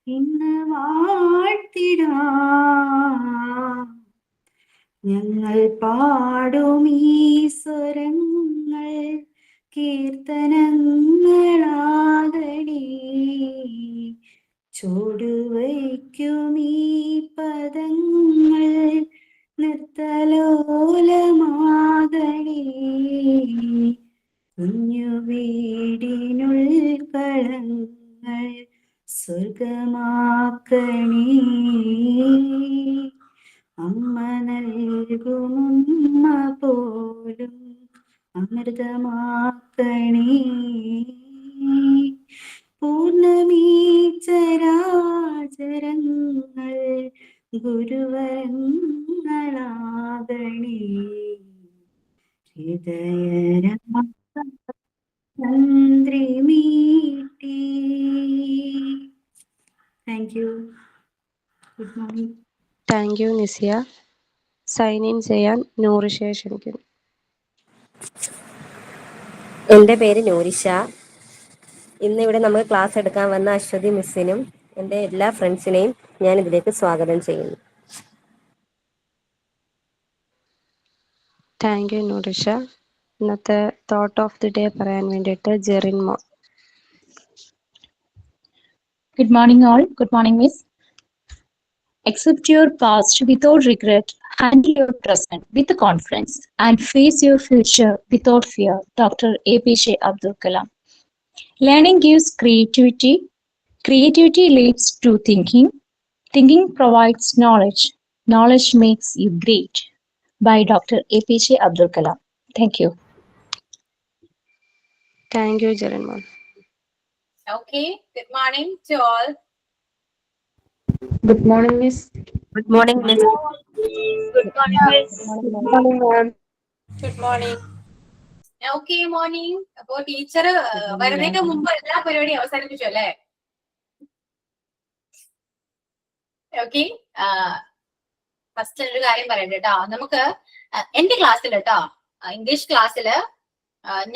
ഇന്ന് വാഴ്ത്തിടാം. ഞങ്ങൾ പാടും ഈ സ്വരങ്ങൾ കീർത്തനങ്ങളാകണേ. ചുടുവയ്ക്കും ഈ പദങ്ങൾ നിർത്തലോലമാകണേ. കുഞ്ഞു വീടിനുൾക്കളങ്ങൾ സ്വർഗമാക്കണേ. അമ്മ നൽകുമുമ്മ പോലും അമൃതമാക്കണേ. പൂർണ്ണമീ ചരാചരങ്ങൾ ഗുരുവരങ്ങളാകണേ. ഹൃദയരാത്രി മീട്ടി. Thank you. Good morning. Thank you Nisiya. Sign in ചെയ്യാൻ നൂറിഷയെ ക്ഷണിക്കുന്നു. എൻ്റെ പേര് നൂരിഷ. ഇന്നിവിടെ നമുക്ക് ക്ലാസ് എടുക്കാൻ വന്ന അശ്വതി മിസ്സിനും എൻ്റെ എല്ലാ ഫ്രണ്ട്സിനെയും ഞാൻ ഇതിലേക്ക് സ്വാഗതം ചെയ്യുന്നു. Thank you Noorisha. ഇന്നത്തെ തോട്ട് ഓഫ് ദി ഡേ പറയാൻ വേണ്ടിയിട്ട് ജെറിൻ മോൾ. Good morning all. Good morning miss. Accept your past without regret, handle your present with confidence and face your future without fear. Dr. APJ Abdul Kalam. Learning gives creativity. Creativity leads to thinking. Thinking provides knowledge. Knowledge makes you great. By Dr. APJ Abdul Kalam. Thank you. Thank you Jerin മോൾ. Okay, good morning to all. Good morning, Miss. Good morning miss. Good morning, miss. Good morning, ma'am. Good morning. Okay, morning. അപ്പോ teacher വരുന്നതിന് മുമ്പ് എല്ലാ പരിപാടിയും അവസാനിപ്പിച്ചു അല്ലേ? Okay, first ഒരു കാര്യം പറയണ്ട കേട്ടോ. നമുക്ക് എന്റെ ക്ലാസ്സിൽ കേട്ടോ, ഇംഗ്ലീഷ് ക്ലാസ്സിൽ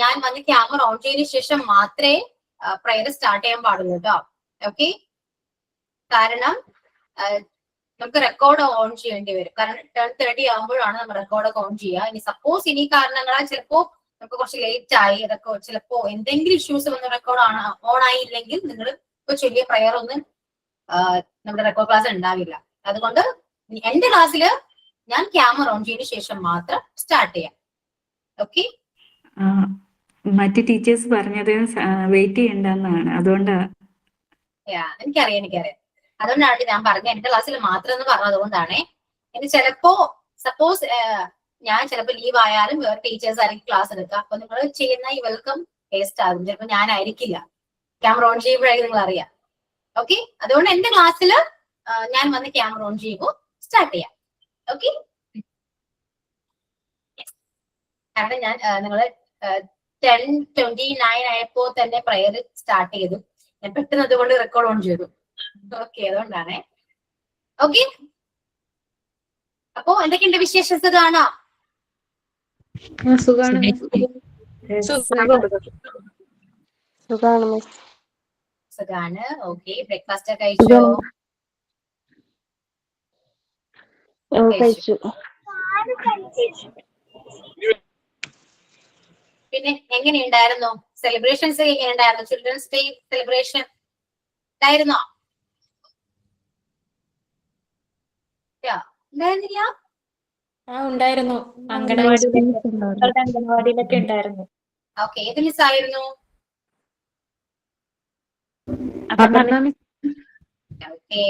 ഞാൻ വന്ന് ക്യാമറ ഓൺ ചെയ്തതിനു ശേഷം മാത്രമേ പ്രയർ സ്റ്റാർട്ട് ചെയ്യാൻ പാടുള്ളൂ കേട്ടോ. ഓക്കെ, കാരണം നമുക്ക് റെക്കോർഡ് ഓൺ ചെയ്യേണ്ടി വരും. കാരണം 10:30 ആകുമ്പോഴാണ് നമ്മൾ റെക്കോർഡൊക്കെ ഓൺ ചെയ്യുക. ഇനി സപ്പോസ് ഇനി കാരണങ്ങളാൽ ചിലപ്പോ നമുക്ക് കുറച്ച് ലേറ്റ് ആയി, അതൊക്കെ ചിലപ്പോ എന്തെങ്കിലും ഇഷ്യൂസ് വന്ന് റെക്കോർഡ് ഓൺ ആയില്ലെങ്കിൽ നിങ്ങൾ ഇപ്പൊ ചൊല്ലിയ പ്രയർ ഒന്നും നമ്മുടെ റെക്കോർഡ് ക്ലാസ് ഉണ്ടാവില്ല. അതുകൊണ്ട് എന്റെ ക്ലാസ്സിൽ ഞാൻ ക്യാമറ ഓൺ ചെയ്തതിനു ശേഷം മാത്രം സ്റ്റാർട്ട് ചെയ്യാം. ഓക്കെ, മറ്റ് ടീച്ചേഴ്സ് പറഞ്ഞത് വെയിറ്റ് ചെയ്യണ്ടെന്നാണ്. അതുകൊണ്ടാണ്. എനിക്കറിയാം. അതുകൊണ്ടാണ് ഞാൻ പറഞ്ഞത് എന്റെ ക്ലാസ്സിൽ മാത്രം എന്ന് പറഞ്ഞത്. അതുകൊണ്ടാണേ. ഇനി ചിലപ്പോ സപ്പോസ് ഞാൻ ചിലപ്പോ ലീവ് ആയാലും വേറെ ടീച്ചേഴ്സ് ആയിരിക്കും ക്ലാസ് എടുക്കുക. അപ്പൊ നിങ്ങൾ ചെയ്യുന്ന ഈ വെൽക്കം വേസ്റ്റ് ആകും. ചിലപ്പോ ഞാനായിരിക്കില്ല, ക്യാമറ ഓൺ ചെയ്യുമ്പോഴായിരിക്കും നിങ്ങൾ അറിയാം. ഓക്കെ, അതുകൊണ്ട് എന്റെ ക്ലാസ്സിൽ ഞാൻ വന്ന് ക്യാമറ ഓൺ ചെയ്യുമ്പോൾ സ്റ്റാർട്ട് ചെയ്യാം. ഓക്കെ, കാരണം ഞാൻ നിങ്ങള് 10:29 ആയപ്പോ തന്നെ പ്രയർ സ്റ്റാർട്ട് ചെയ്തു. ഞാൻ പെട്ടെന്ന് അതുകൊണ്ട് റെക്കോർഡ് ഓൺ ചെയ്തു. ഓക്കെ, അതുകൊണ്ടാണേ. ഓക്കെ, അപ്പോ എന്തൊക്കെയുണ്ട് വിശേഷം? സുഖാണോ? സുഖാണ്. സുഖാണ് മിസ്. സുഖാണ്. ഓക്കെ, ബ്രേക്ക്ഫാസ്റ്റ് ഒക്കെ കഴിച്ചോ? കഴിച്ചു. പിന്നെ എങ്ങനെയുണ്ടായിരുന്നു സെലിബ്രേഷൻസ്? എങ്ങനെയുണ്ടായിരുന്നു ചിൽഡ്രൻസ് ഡേ സെലിബ്രേഷൻ? ഉണ്ടായിരുന്നോ? ഉണ്ടായിരുന്നില്ല? ഉണ്ടായിരുന്നു. അംഗനവാടിയിലൊക്കെ ഉണ്ടായിരുന്നു. ഓക്കെ, ഏത് മിസ് ആയിരുന്നു? ഓക്കെ,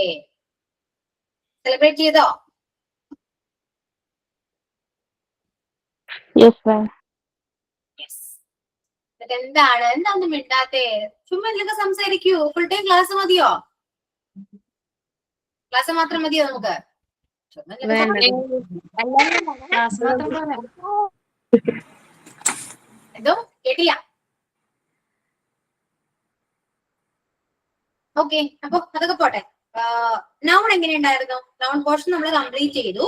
സെലിബ്രേറ്റ് ചെയ്തോ? എന്നിട്ട് എന്താന്ന് മിണ്ടാത്തേ? ചുമ്മാ ഇതിലൊക്കെ സംസാരിക്കൂ. ഫുൾ ടൈം ക്ലാസ് മതിയോ? ക്ലാസ് മാത്രം മതിയോ നമുക്ക്? എന്തോ കേട്ടില്ല. ഓക്കെ, അപ്പൊ അതൊക്കെ പോട്ടെ. നൗൺ എങ്ങനെയുണ്ടായിരുന്നു? നൗൺ പോർഷൻ നമ്മൾ കംപ്ലീറ്റ് ചെയ്തു.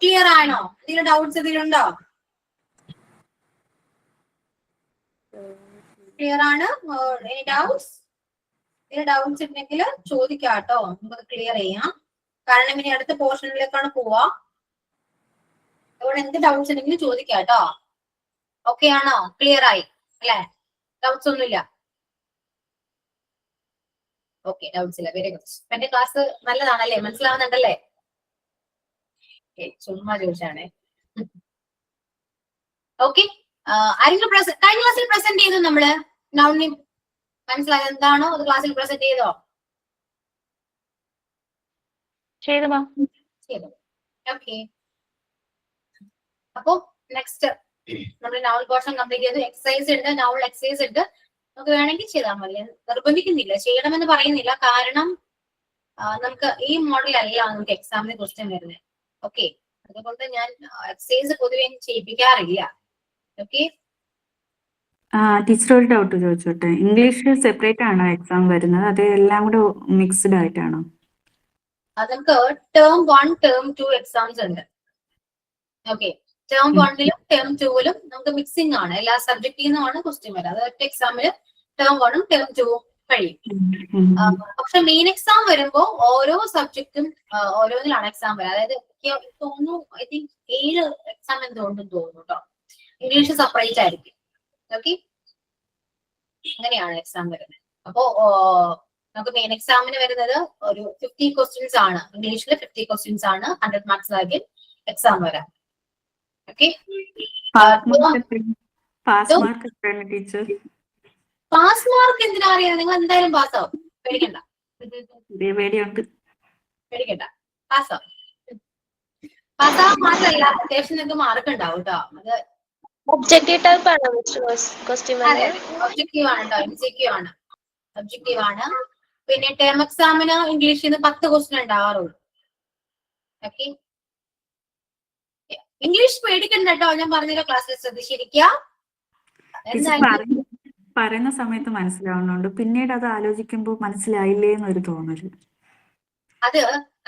ക്ലിയർ ആണോ? എന്തെങ്കിലും ഡൗട്ട്സ് എന്തെങ്കിലും ഉണ്ടോ? ക്ലിയർ ആണ്? Any doubts? എന്തെങ്കിലും ഡൗട്ട്സ് ഉണ്ടെങ്കിൽ ചോദിക്കാം കേട്ടോ, നമുക്ക് ക്ലിയർ ചെയ്യാം. കാരണം ഇനി അടുത്ത പോർഷനിലേക്കാണ് പോവാ. അതുകൊണ്ട് എന്ത് ഡൗട്ട്സ് ഉണ്ടെങ്കിലും ചോദിക്കാം കേട്ടോ. ഓക്കെ ആണോ? ക്ലിയർ ആയി അല്ലെ? ഡൗട്ട്സ് ഒന്നുമില്ല? ഓക്കെ, ഡൗട്ട്സ് ഇല്ല. Very good. എന്റെ ക്ലാസ് നല്ലതാണല്ലേ? മനസ്സിലാവുന്നുണ്ടല്ലേ? ചുമ്മാ ചോദിച്ചാണേ. ഓക്കെ, ആരെങ്കിലും കഴിഞ്ഞ ക്ലാസ്സിൽ പ്രസന്റ് ചെയ്തു നമ്മള് നൗണി മനസ്സിലായത് എന്താണോ അത് ക്ലാസ്സിൽ പ്രസന്റ് ചെയ്തോ? ചെയ്തു. ഓക്കെ, അപ്പൊ നെക്സ്റ്റ് നമ്മൾ നൗൾ പോർഷൻ കംപ്ലീറ്റ് ചെയ്തു. എക്സസൈസ് ഉണ്ട്, നൗൾ എക്സസൈസ് ഉണ്ട്. നമുക്ക് വേണമെങ്കിൽ ചെയ്താൽ മതി, നിർബന്ധിക്കുന്നില്ല, ചെയ്യണമെന്ന് പറയുന്നില്ല. കാരണം നമുക്ക് ഈ മോഡൽ അല്ല നമുക്ക് എക്സാമിന് ക്വസ്റ്റ്യൻ വരുന്നത്. ഓക്കെ, അതുകൊണ്ട് ഞാൻ എക്സസൈസ് പൊതുവെ ചെയ്യിപ്പിക്കാറില്ല. ഓക്കെ, ടീച്ചർ ഒരു ഡൗട്ട് ചോദിച്ചോട്ടെ, ഇംഗ്ലീഷ് സെപ്പറേറ്റ് ആണോ എക്സാം വരുന്നത്, അത് എല്ലാം കൂടെ മിക്സ്ഡ് ആയിട്ടാണോ? അത് നമുക്ക് ടേം 1 ടേം 2 എക്സാംസ് ഉണ്ട്. ഓക്കെ, ടേം 1ലും ടേം 2ലും നമുക്ക് മിക്സിംഗ് ആണ്, എല്ലാ സബ്ജക്റ്റിൽ നിന്നുമാണ് ക്വസ്റ്റ്യൻ വരിക. അത് ഒറ്റ എക്സാമില് ടേം 1ഉം ടേം 2ഉം കഴിയും. പക്ഷെ മെയിൻ എക്സാം വരുമ്പോ ഓരോ സബ്ജക്റ്റും ഓരോന്നിലാണ് എക്സാം വരിക. അതായത് തോന്നുന്നു ഐ തിങ്ക് 7 എക്സാം എന്തുകൊണ്ടും തോന്നുന്നു കേട്ടോ. ഇംഗ്ലീഷ് സെപ്പറേറ്റ് ആയിരിക്കും. ഓക്കെ, അങ്ങനെയാണ് എക്സാം വരുന്നത്. അപ്പോ നമുക്ക് മെയിൻ എക്സാമിന് വരുന്നത് ഒരു 50 ക്വസ്റ്റ്യൻസ് ആണ്. ഇംഗ്ലീഷിൽ 50 ക്വസ്റ്റ്യൻസ് ആണ് 100 മാർക്സ് ആക്കി എക്സാം വരാം. ഓക്കെ, പാസ് മാർക്ക് എത്രയാണ് ടീച്ചർ? പാസ് മാർക്ക് എന്തിനാ അറിയാം? നിങ്ങൾ എന്തായാലും പാസ്സാവും, പേടിക്കണ്ട. പേടിക്കണ്ട, പാസ്സാവും. പാസ്സാവാൻ മാത്രമല്ല അത്യാവശ്യം നിങ്ങൾക്ക് മാർക്ക് ഉണ്ടാവും കേട്ടോ. അത് ഒബ്ജക്റ്റീവ് ടൈപ്പ് ആണോ ക്വസ്റ്റ്യൻ? ഒബ്ജക്റ്റീവ് ആണ് കേട്ടോ, MCQ ആണ്, ഒബ്ജക്റ്റീവ് ആണ്. പിന്നെ ടേം എക്സാമിന് ഇംഗ്ലീഷിൽ നിന്ന് 10 ക്വസ്റ്റ്യൻ ഉണ്ടാവാറുള്ളൂ. ഓക്കെ, ഇംഗ്ലീഷ് പേടിക്കണ്ട കേട്ടോ, ഞാൻ പറഞ്ഞല്ലോ ക്ലാസ്സിൽ ശ്രദ്ധിച്ചിരിക്കുക. പറയുന്ന സമയത്ത് മനസ്സിലാവുന്നുണ്ട്, പിന്നീട് അത് ആലോചിക്കുമ്പോൾ മനസ്സിലായില്ലേ എന്നൊരു തോന്നല്.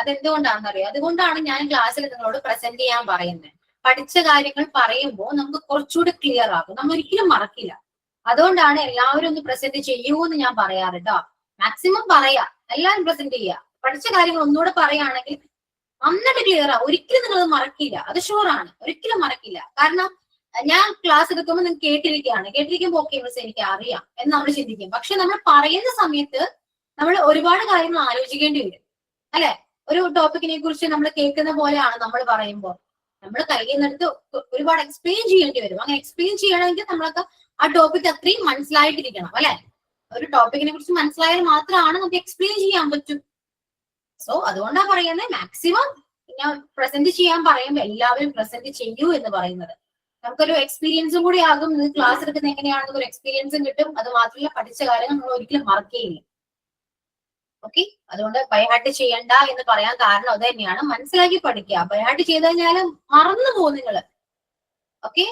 അതെന്തുകൊണ്ടാണെന്നറിയോ? അതുകൊണ്ടാണ് ഞാൻ ക്ലാസ്സിൽ നിങ്ങളോട് പ്രസന്റ് ചെയ്യാൻ പറയുന്നത്. പഠിച്ച കാര്യങ്ങൾ പറയുമ്പോൾ നമുക്ക് കുറച്ചുകൂടി ക്ലിയർ ആകും, നമ്മൾ ഒരിക്കലും മറക്കില്ല. അതുകൊണ്ടാണ് എല്ലാവരും ഒന്ന് പ്രസന്റ് ചെയ്യൂ എന്ന് ഞാൻ പറയാറ് കേട്ടോ. മാക്സിമം പറയാ, എല്ലാവരും പ്രസന്റ് ചെയ്യുക. പഠിച്ച കാര്യങ്ങൾ ഒന്നുകൂടെ പറയുകയാണെങ്കിൽ നന്നായിട്ട് ക്ലിയർ ആ, ഒരിക്കലും നിങ്ങളത് മറക്കില്ല, അത് ഷുവറാണ്, ഒരിക്കലും മറക്കില്ല. കാരണം ഞാൻ ക്ലാസ് എടുക്കുമ്പോൾ നിങ്ങൾ കേട്ടിരിക്കുമ്പോൾ ഓക്കെ മിസ് എനിക്ക് അറിയാം എന്ന് നമ്മൾ ചിന്തിക്കും. പക്ഷെ നമ്മൾ പറയുന്ന സമയത്ത് നമ്മൾ ഒരുപാട് കാര്യങ്ങൾ ആലോചിക്കേണ്ടി വരും അല്ലെ? ഒരു ടോപ്പിക്കിനെ കുറിച്ച് നമ്മൾ കേൾക്കുന്ന പോലെയാണ് നമ്മൾ പറയുമ്പോൾ നമ്മൾ കയ്യിൽ നിന്നെടുത്ത് ഒരുപാട് എക്സ്പ്ലെയിൻ ചെയ്യേണ്ടി വരും. അങ്ങനെ എക്സ്പ്ലെയിൻ ചെയ്യണമെങ്കിൽ നമ്മളൊക്കെ ആ ടോപ്പിക് അത്രയും മനസ്സിലായിട്ടിരിക്കണം അല്ലെ? ഒരു ടോപ്പിക്കിനെ കുറിച്ച് മനസ്സിലായാൽ മാത്രമാണ് നമുക്ക് എക്സ്പ്ലെയിൻ ചെയ്യാൻ പറ്റും. സോ അതുകൊണ്ടാണ് പറയുന്നത് മാക്സിമം ഞാൻ പ്രസന്റ് ചെയ്യാൻ പറയുമ്പോൾ എല്ലാവരും പ്രസന്റ് ചെയ്യൂ എന്ന് പറയുന്നത്. നമുക്കൊരു എക്സ്പീരിയൻസും കൂടി ആകും, ക്ലാസ് എടുക്കുന്ന എങ്ങനെയാണെന്ന് ഒരു എക്സ്പീരിയൻസും കിട്ടും. അത് മാത്രമല്ല പഠിച്ച കാര്യങ്ങൾ നമ്മൾ ഒരിക്കലും മറക്കുകയില്ല. ഓക്കെ, അതുകൊണ്ട് ബൈഹാർട്ട് ചെയ്യണ്ട എന്ന് പറയാൻ കാരണം അത് തന്നെയാണ്, മനസ്സിലാക്കി പഠിക്കുക. ബൈഹാർട്ട് ചെയ്ത് കഴിഞ്ഞാൽ മറന്നു പോകും നിങ്ങള്. ഓക്കെ,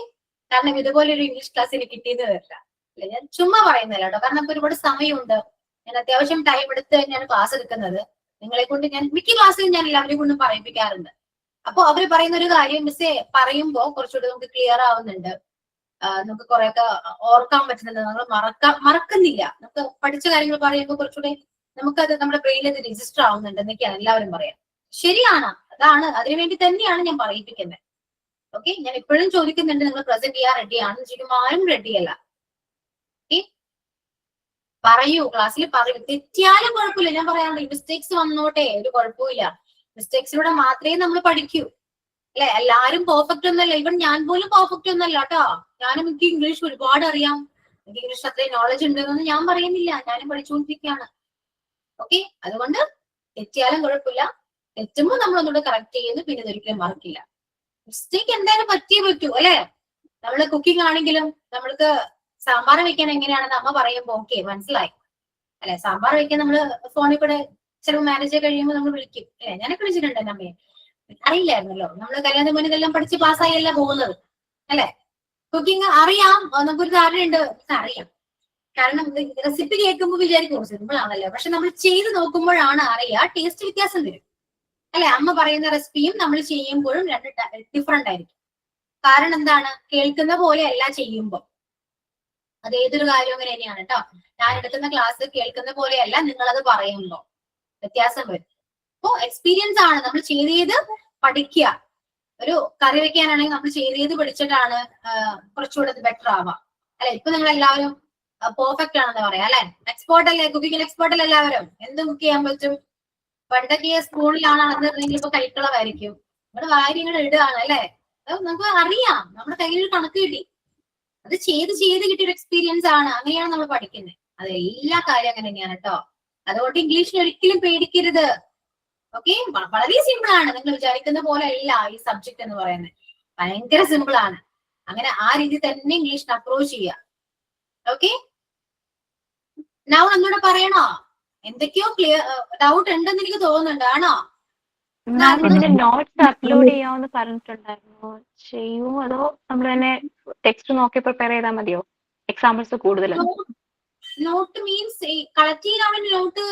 കാരണം ഇതുപോലെ ഒരു ഇംഗ്ലീഷ് ക്ലാസ് എനിക്ക് കിട്ടിയെന്ന് വരില്ല അല്ലെ? ഞാൻ ചുമ്മാ പറയുന്നില്ല കേട്ടോ, കാരണം നമുക്ക് ഒരുപാട് സമയമുണ്ട്. ഞാൻ അത്യാവശ്യം ടൈം എടുത്ത് തന്നെയാണ് ക്ലാസ് എടുക്കുന്നത്. നിങ്ങളെ കൊണ്ട് ഞാൻ മിക്ക ക്ലാസ്സിലും ഞാൻ എല്ലാവരെയും കൊണ്ടും പറയിപ്പിക്കാറുണ്ട്. അപ്പൊ അവര് പറയുന്ന ഒരു കാര്യം മിസ്സേ പറയുമ്പോ കുറച്ചുകൂടി നമുക്ക് ക്ലിയർ ആവുന്നുണ്ട്, നമുക്ക് കുറെയൊക്കെ ഓർക്കാൻ പറ്റുന്നുണ്ട്, നമ്മൾ മറക്കുന്നില്ല. നമുക്ക് പഠിച്ച കാര്യങ്ങൾ പറയുമ്പോൾ കുറച്ചുകൂടി നമുക്കത് നമ്മുടെ ബ്രെയിനിൽ അത് രജിസ്റ്റർ ആവുന്നുണ്ട് എന്നൊക്കെയാണ് എല്ലാവരും പറയാം. ശരിയാണ്, അതിനുവേണ്ടി തന്നെയാണ് ഞാൻ പറയിപ്പിക്കുന്നത്. ഓക്കെ, ഞാൻ ഇപ്പോഴും ചോദിക്കുന്നുണ്ട് നിങ്ങൾ പ്രസന്റ് ചെയ്യാൻ റെഡിയാണ്? ശരിക്കും ആരും റെഡിയല്ല. ഓക്കെ, പറയൂ, ക്ലാസ്സിൽ പറയൂ. തെറ്റിയാലും കുഴപ്പമില്ല, ഞാൻ പറയാറുണ്ട് മിസ്റ്റേക്സ് വന്നോട്ടെ, ഒരു കുഴപ്പമില്ല. മിസ്റ്റേക്സിലൂടെ മാത്രമേ നമ്മൾ പഠിക്കൂ അല്ലെ? എല്ലാരും പെർഫെക്റ്റ് ഒന്നല്ല, ഇവൻ ഞാൻ പോലും പെർഫെക്റ്റ് ഒന്നല്ല കേട്ടോ. എനിക്ക് ഇംഗ്ലീഷ് ഒരുപാട് അറിയാം, എനിക്ക് ഇംഗ്ലീഷ് അത്രയും നോളജ് ഉണ്ടെന്നൊന്നും ഞാൻ പറയുന്നില്ല, ഞാനും പഠിച്ചുകൊണ്ടിരിക്കുകയാണ്. ഓക്കെ, അതുകൊണ്ട് തെറ്റിയാലും കുഴപ്പമില്ല, തെറ്റുമ്പോൾ നമ്മൾ ഒന്നുകൂടെ കറക്റ്റ് ചെയ്യുന്നു, പിന്നെ ഇതൊരിക്കലും മറക്കില്ല. മിസ്റ്റേക്ക് എന്തായാലും പറ്റിയേ പറ്റൂ അല്ലെ? നമ്മള് കുക്കിംഗ് ആണെങ്കിലും നമ്മൾക്ക് സാമ്പാർ വെക്കാൻ എങ്ങനെയാണെന്ന് അമ്മ പറയുമ്പോ ഓക്കെ മനസ്സിലായി അല്ലെ? സാമ്പാർ വെക്കാൻ നമ്മള് ഫോണിൽ കൂടെ ചിലപ്പോൾ മാരേജ് കഴിയുമ്പോൾ നമ്മൾ വിളിക്കും അല്ലെ? ഞാനൊക്കെ വിളിച്ചിട്ടുണ്ട് എന്റെ അമ്മയെ. അറിയില്ലായിരുന്നല്ലോ, നമ്മള് കല്യാണത്തിന് മുന്നിൽ എല്ലാം പഠിച്ച് പാസ്സായി അല്ല പോകുന്നത് അല്ലെ? കുക്കിംഗ് അറിയാം, നമുക്കൊരു ധാരണയുണ്ട്, അറിയാം. കാരണം റെസിപ്പി കേൾക്കുമ്പോൾ വിചാരിക്കും സിമ്പിൾ ആണല്ലോ, പക്ഷെ നമ്മൾ ചെയ്ത് നോക്കുമ്പോഴാണ് അറിയാ ടേസ്റ്റ് വ്യത്യാസം വരും അല്ലെ? അമ്മ പറയുന്ന റെസിപ്പിയും നമ്മൾ ചെയ്യുമ്പോഴും രണ്ട് ഡിഫറെന്റ് ആയിരിക്കും. കാരണം എന്താണ്? കേൾക്കുന്ന പോലെ അല്ല ചെയ്യുമ്പോൾ. അത് ഏതൊരു കാര്യവും അങ്ങനെ തന്നെയാണ് കേട്ടോ. ഞാൻ എടുക്കുന്ന ക്ലാസ് കേൾക്കുന്ന പോലെയല്ല നിങ്ങളത് പറയുമ്പോ വ്യത്യാസം വരും. അപ്പോ എക്സ്പീരിയൻസ് ആണ്, നമ്മൾ ചെയ്ത് പഠിക്കുക. ഒരു കറി വെക്കാനാണെങ്കിൽ നമ്മൾ ചെയ്ത് പഠിച്ചിട്ടാണ് കുറച്ചുകൂടെ ബെറ്റർ ആവാം അല്ലെ. ഇപ്പൊ നിങ്ങൾ എല്ലാവരും പെർഫെക്റ്റ് ആണെന്ന് പറയാം അല്ലെ, എക്സ്പേർട്ട് അല്ലേ, കുക്കിംഗിൽ എക്സ്പേർട്ട് അല്ലേ എല്ലാവരും, എന്ത് കുക്ക് ചെയ്യാൻ പറ്റും. പണ്ടൊക്കെ സ്കൂളിലാണ് അന്നിരുന്നെങ്കിൽ ഇപ്പൊ കൈക്കളവായിരിക്കും. നമ്മുടെ കാര്യങ്ങൾ ഇടുകയാണ് അല്ലെ, അത് നമുക്ക് അറിയാം, നമ്മുടെ കയ്യിൽ ഒരു കണക്ക് കിട്ടി, അത് ചെയ്ത് കിട്ടിയൊരു എക്സ്പീരിയൻസ് ആണ്. അങ്ങനെയാണ് നമ്മൾ പഠിക്കുന്നത്. അത് എല്ലാ കാര്യം അങ്ങനെ തന്നെയാണ് കേട്ടോ. അതുകൊണ്ട് ഇംഗ്ലീഷിന് ഒരിക്കലും പേടിക്കരുത്. ഓക്കെ, വളരെ സിമ്പിൾ ആണ്. നിങ്ങൾ വിചാരിക്കുന്ന പോലെ അല്ല ഈ സബ്ജക്ട് എന്ന് പറയുന്നത്, ഭയങ്കര സിമ്പിൾ ആണ്. അങ്ങനെ ആ രീതി തന്നെ ഇംഗ്ലീഷിന് അപ്രോച്ച് ചെയ്യുക. ഓക്കെ, നൗ ഒന്നുകൂടെ പറയണോ? എന്തൊക്കെയോ ക്ലിയർ ഡൗട്ട് ഉണ്ടെന്ന് എനിക്ക് തോന്നുന്നുണ്ട്, ആണോ? നോട്ട്സ് അപ്ലോഡ് ചെയ്യാമെന്ന് പറഞ്ഞിട്ടുണ്ടായിരുന്നു, ചെയ്യുമോ അതോ നമ്മൾ തന്നെ ടെക്സ്റ്റ് നോക്കി പ്രിപ്പയർ ചെയ്താൽ മതിയോ? എക്സാമ്പിൾസ് കൂടുതൽ നോട്ട് മീൻസ് കളക്ട് ചെയ്യാൻ നോട്ട്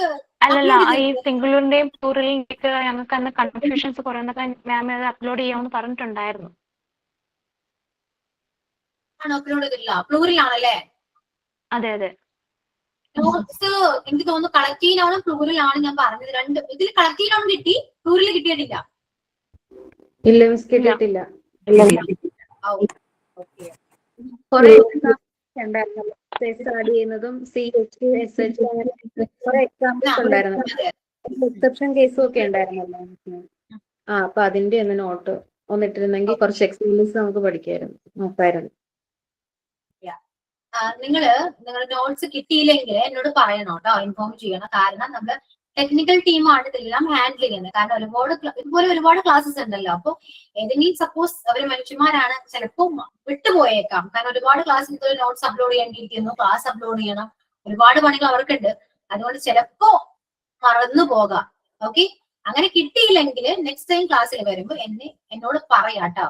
അല്ലല്ല, ഈ സിംഗുലറിന്റെയും പ്ലൂറലിന്റെയും ഞങ്ങൾക്ക് അന്ന് കൺഫ്യൂഷൻസ് കുറയുന്നൊക്കെ മാം അത് അപ്ലോഡ് ചെയ്യാമെന്ന് പറഞ്ഞിട്ടുണ്ടായിരുന്നു. ആണോ അപ്ലോഡ് ചെയ്തില്ല? പ്ലൂറലാണല്ലേ? അതെ അതെ. നോട്ട്സ് എനിക്ക് തോന്നുന്നു കളക്ട് ചെയ്യാനും പ്ലൂറലാണ് ഞാൻ പറഞ്ഞത്. രണ്ട് ഇതിൽ കളക്ട് ചെയ്യാനും കിട്ടി, പ്ലൂറിൽ കിട്ടിയിട്ടില്ല. ഇല്ല മിസ്, കിട്ടിയിട്ടില്ല. കുറെ സ്റ്റാർട്ട് ചെയ്യുന്നതും CH SH അങ്ങനെ കുറെ എക്സാമ്പിൾസ് ഉണ്ടായിരുന്നു. എക്സെപ്ഷൻ കേസും ഒക്കെ ഉണ്ടായിരുന്നല്ലോ. അപ്പൊ അതിന്റെ ഒന്ന് നോട്ട് ഒന്നിട്ടിരുന്നെങ്കിൽ കുറച്ച് എക്സാമ്പിൾസ് നമുക്ക് പഠിക്കായിരുന്നു, നോക്കായിരുന്നു. നിങ്ങളുടെ നോട്ട്സ് കിട്ടിയില്ലെങ്കിൽ എന്നോട് പറയണം കേട്ടോ, ഇൻഫോം ചെയ്യണം. കാരണം നമ്മള് ടെക്നിക്കൽ ടീമാണ് ഇതെല്ലാം ഹാൻഡിൽ ചെയ്യുന്നത്. കാരണം ഇതുപോലെ ഒരുപാട് ക്ലാസ്സസ് ഉണ്ടല്ലോ. അപ്പൊ ഏതെങ്കിലും സപ്പോസ് അവര് മനുഷ്യന്മാരാണ്, ചിലപ്പോൾ വിട്ടുപോയേക്കാം. കാരണം ഒരുപാട് ക്ലാസ്സിൽ നോട്ട്സ് അപ്ലോഡ് ചെയ്യേണ്ടിയിരിക്കുന്നു, ക്ലാസ് അപ്ലോഡ് ചെയ്യണം, ഒരുപാട് പണികൾ അവർക്കുണ്ട്. അതുകൊണ്ട് ചിലപ്പോ മറന്നു പോകാം. ഓക്കെ, അങ്ങനെ കിട്ടിയില്ലെങ്കിൽ നെക്സ്റ്റ് ടൈം ക്ലാസ്സിൽ വരുമ്പോൾ എന്നോട് പറയാട്ടോ.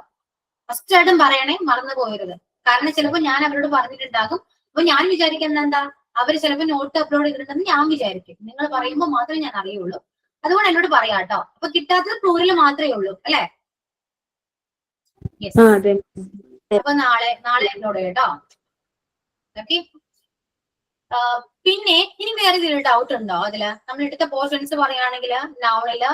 ഫസ്റ്റ് ആയിട്ടും പറയണേ, മറന്നു പോകരുത്. കാരണം ചിലപ്പോൾ ഞാൻ അവരോട് പറഞ്ഞിട്ടുണ്ടാകും, അപ്പൊ ഞാൻ വിചാരിക്കുന്നത് എന്താ, അവര് ചിലപ്പോൾ നോട്ട് അപ്ലോഡ് ചെയ്തിട്ടുണ്ടെന്ന് ഞാൻ വിചാരിക്കും. നിങ്ങൾ പറയുമ്പോൾ മാത്രമേ ഞാൻ അറിയുള്ളൂ. അതുകൊണ്ട് എന്നോട് പറയാട്ടോ. അപ്പൊ കിട്ടാത്തത് പ്ലൂറിൽ മാത്രമേ ഉള്ളൂ അല്ലെ? അപ്പൊ നാളെ എന്നോട് കേട്ടോ. ഓക്കെ, പിന്നെ ഇനി വേറെ എന്തെങ്കിലും ഡൗട്ട് ഉണ്ടോ? അതില് നമ്മൾ എടുത്ത പോർഷൻസ് പറയുകയാണെങ്കിൽ നൗണില്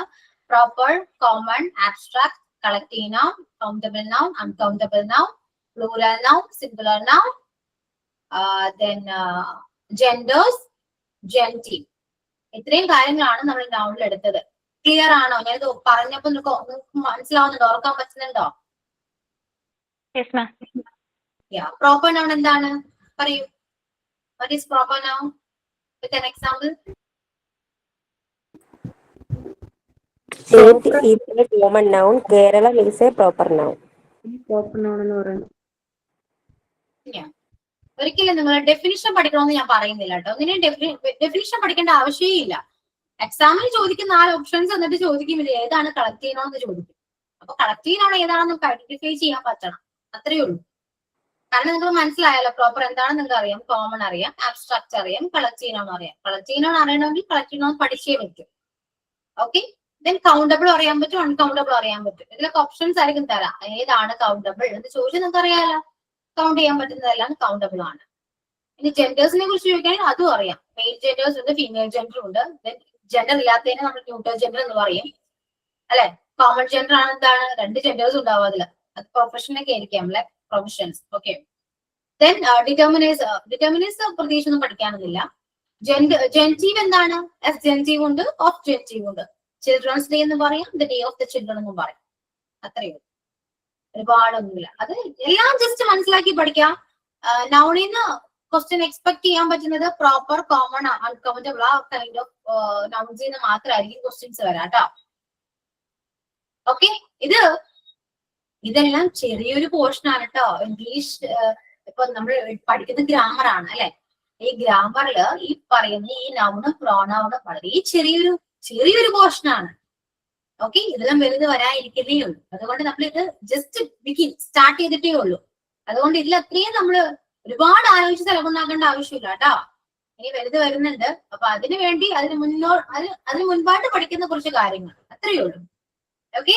proper, common, abstract, collective noun, countable noun, uncountable noun, plural noun, singular noun, then genders, genitive. ഇത്രയും കാര്യങ്ങളാണ് നമ്മൾ നൗണിൽ എടുത്തത്. ക്ലിയർ ആണോ? ഞാൻ പറഞ്ഞപ്പോ നിങ്ങൾക്ക് മനസ്സിലാവുന്നുണ്ടോ? ഓർക്കാൻ പറ്റുന്നുണ്ടോ? പ്രോപ്പർ നൗൺ എന്താണ്? പറയൂ. What is proper noun? With an example. Common noun. Kerala is a proper noun. Proper noun എന്ന് പറയുന്നത് ഒരിക്കലും നിങ്ങൾ ഡെഫിനിഷൻ പഠിക്കണമെന്ന് ഞാൻ പറയുന്നില്ല കേട്ടോ. ഇങ്ങനെ ഡെഫിനിഷൻ പഠിക്കേണ്ട ആവശ്യമേ ഇല്ല. എക്സാമിന് ചോദിക്കുന്ന 4 ഓപ്ഷൻസ് എന്നിട്ട് ചോദിക്കും ഇത് ഏതാണ് കളക്ട് ചെയ്യണമെന്ന് ചോദിക്കും. അപ്പൊ കളക്ട് ചെയ്യണോ ഏതാണെന്ന് നമുക്ക് ഐഡന്റിഫൈ ചെയ്യാൻ പറ്റണം, അത്രയേ ഉള്ളൂ. കാരണം നിങ്ങൾ മനസ്സിലായല്ലോ പ്രോപ്പർ എന്താണെന്ന് നിങ്ങൾക്ക് അറിയാം, കോമൺ അറിയാം, ആബ്സ്ട്രാക്ട് അറിയാം, കളക്ട് ചെയ്യണമെന്ന് അറിയാം. കളക്ട് ചെയ്യണമെന്ന് അറിയണമെങ്കിൽ കളക്ട് ചെയ്യണമെന്ന് പഠിച്ചേ പറ്റും. ഓക്കെ, ദെൻ കൗണ്ടബിൾ അറിയാൻ പറ്റും, അൺകൗണ്ടബിൾ അറിയാൻ പറ്റും. ഇതിലൊക്കെ ഓപ്ഷൻസ് ആയിരിക്കും തരാം. ഏതാണ് കൗണ്ടബിൾ എന്ന് ചോദിച്ചാൽ നിങ്ങൾക്ക് അറിയാലോ. കൗണ്ട് ചെയ്യാൻ പറ്റുന്നതെല്ലാം കൗണ്ടബിൾ ആണ്. ഇനി ജെൻഡേഴ്സിനെ കുറിച്ച് ചോദിക്കുകയാണെങ്കിൽ അതും അറിയാം. മെയിൽ ജെൻഡേഴ്സ് ഉണ്ട്, ഫീമെയിൽ ജെൻഡർ ഉണ്ട്. ജെൻഡർ ഇല്ലാത്തതിനെ നമ്മൾ ന്യൂട്രൽ ജെൻഡർ എന്ന് പറയും അല്ലെ. കോമൺ ജെൻഡർ ആണ് എന്താണ്, 2 ജെൻഡേഴ്സ് ഉണ്ടാവും അതില്. അത് പ്രൊഫഷനൊക്കെ ആയിരിക്കാം അല്ലെ, പ്രൊഫഷൻസ്. ഓക്കെ, ദെൻ ഡിറ്റർമിനേഴ്സ് പ്രത്യേകിച്ച് ഒന്നും പഠിക്കാനൊന്നുമില്ല. ജെൻറ്റീവ് എന്താണ്? എസ് ജെൻറ്റീവ് ഉണ്ട്, ഓഫ് ജെൻറ്റീവ് ഉണ്ട്. ചിൽഡ്രൻസ് ഡേ എന്ന് പറയാം, the day of the children എന്നും പറയും. അത്രയേ ഉള്ളൂ, ഒരുപാടൊന്നുമില്ല. അത് എല്ലാം ജസ്റ്റ് മനസ്സിലാക്കി പഠിക്കാം. നൗണിന്ന് ക്വസ്റ്റ്യൻ എക്സ്പെക്ട് ചെയ്യാൻ പറ്റുന്നത് പ്രോപ്പർ, കോമൺ, അൺകൗണ്ടബിൾ ആ കൈൻഡ് ഓഫ് നൗൺസിൽ നിന്ന് മാത്രമായിരിക്കും ക്വസ്റ്റ്യൻസ് വരാം കേട്ടോ. ഓക്കെ, ഇതെല്ലാം ചെറിയൊരു പോർഷൻ ആണ് കേട്ടോ. ഇംഗ്ലീഷ് ഇപ്പൊ നമ്മൾ പഠിക്കുന്ന ഗ്രാമർ ആണ് അല്ലെ. ഈ ഗ്രാമറിൽ ഈ പറയുന്ന ഈ നൗണും പ്രോനൗണും വളരെ ചെറിയൊരു പോർഷൻ ആണ്. ഓക്കെ, ഇതെല്ലാം വലുത് വരാതിരിക്കുന്നേ ഉള്ളൂ. അതുകൊണ്ട് നമ്മൾ ഇത് ജസ്റ്റ് സ്റ്റാർട്ട് ചെയ്തിട്ടേ ഉള്ളൂ. അതുകൊണ്ട് ഇതിൽ അത്രയും നമ്മള് ഒരുപാട് ആലോചിച്ച് ചിലവുണ്ടാക്കേണ്ട ആവശ്യമില്ല കേട്ടോ. ഇനി വലുത് വരുന്നുണ്ട്. അപ്പൊ അതിനു വേണ്ടി അതിന് മുൻപായിട്ട് പഠിക്കുന്ന കുറച്ച് കാര്യങ്ങൾ അത്രയേ ഉള്ളൂ. ഓക്കെ,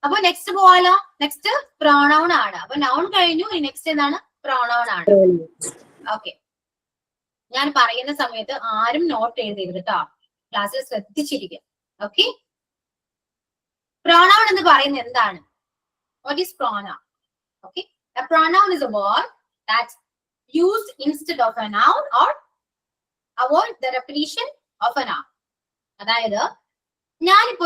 അപ്പൊ നെക്സ്റ്റ് പോവാലോ. നെക്സ്റ്റ് പ്രോണൗൺ ആണ്. അപ്പൊ നൗൺ കഴിഞ്ഞു, നെക്സ്റ്റ് എന്താണ്? പ്രോണൗൺ ആണ്. ഓക്കെ, ഞാൻ പറയുന്ന സമയത്ത് ആരും നോട്ട് എഴുതരുത് കേട്ടോ. ക്ലാസ്സിൽ ശ്രദ്ധിച്ചിരിക്കുക. ഓക്കെ. പ്രോണൗൺ എന്ന് പറയുന്നത് എന്താണ്? What is pronoun? Okay. A pronoun is a word that's used instead of a noun or avoid the repetition of a noun. അതായത് ഞാനിപ്പോ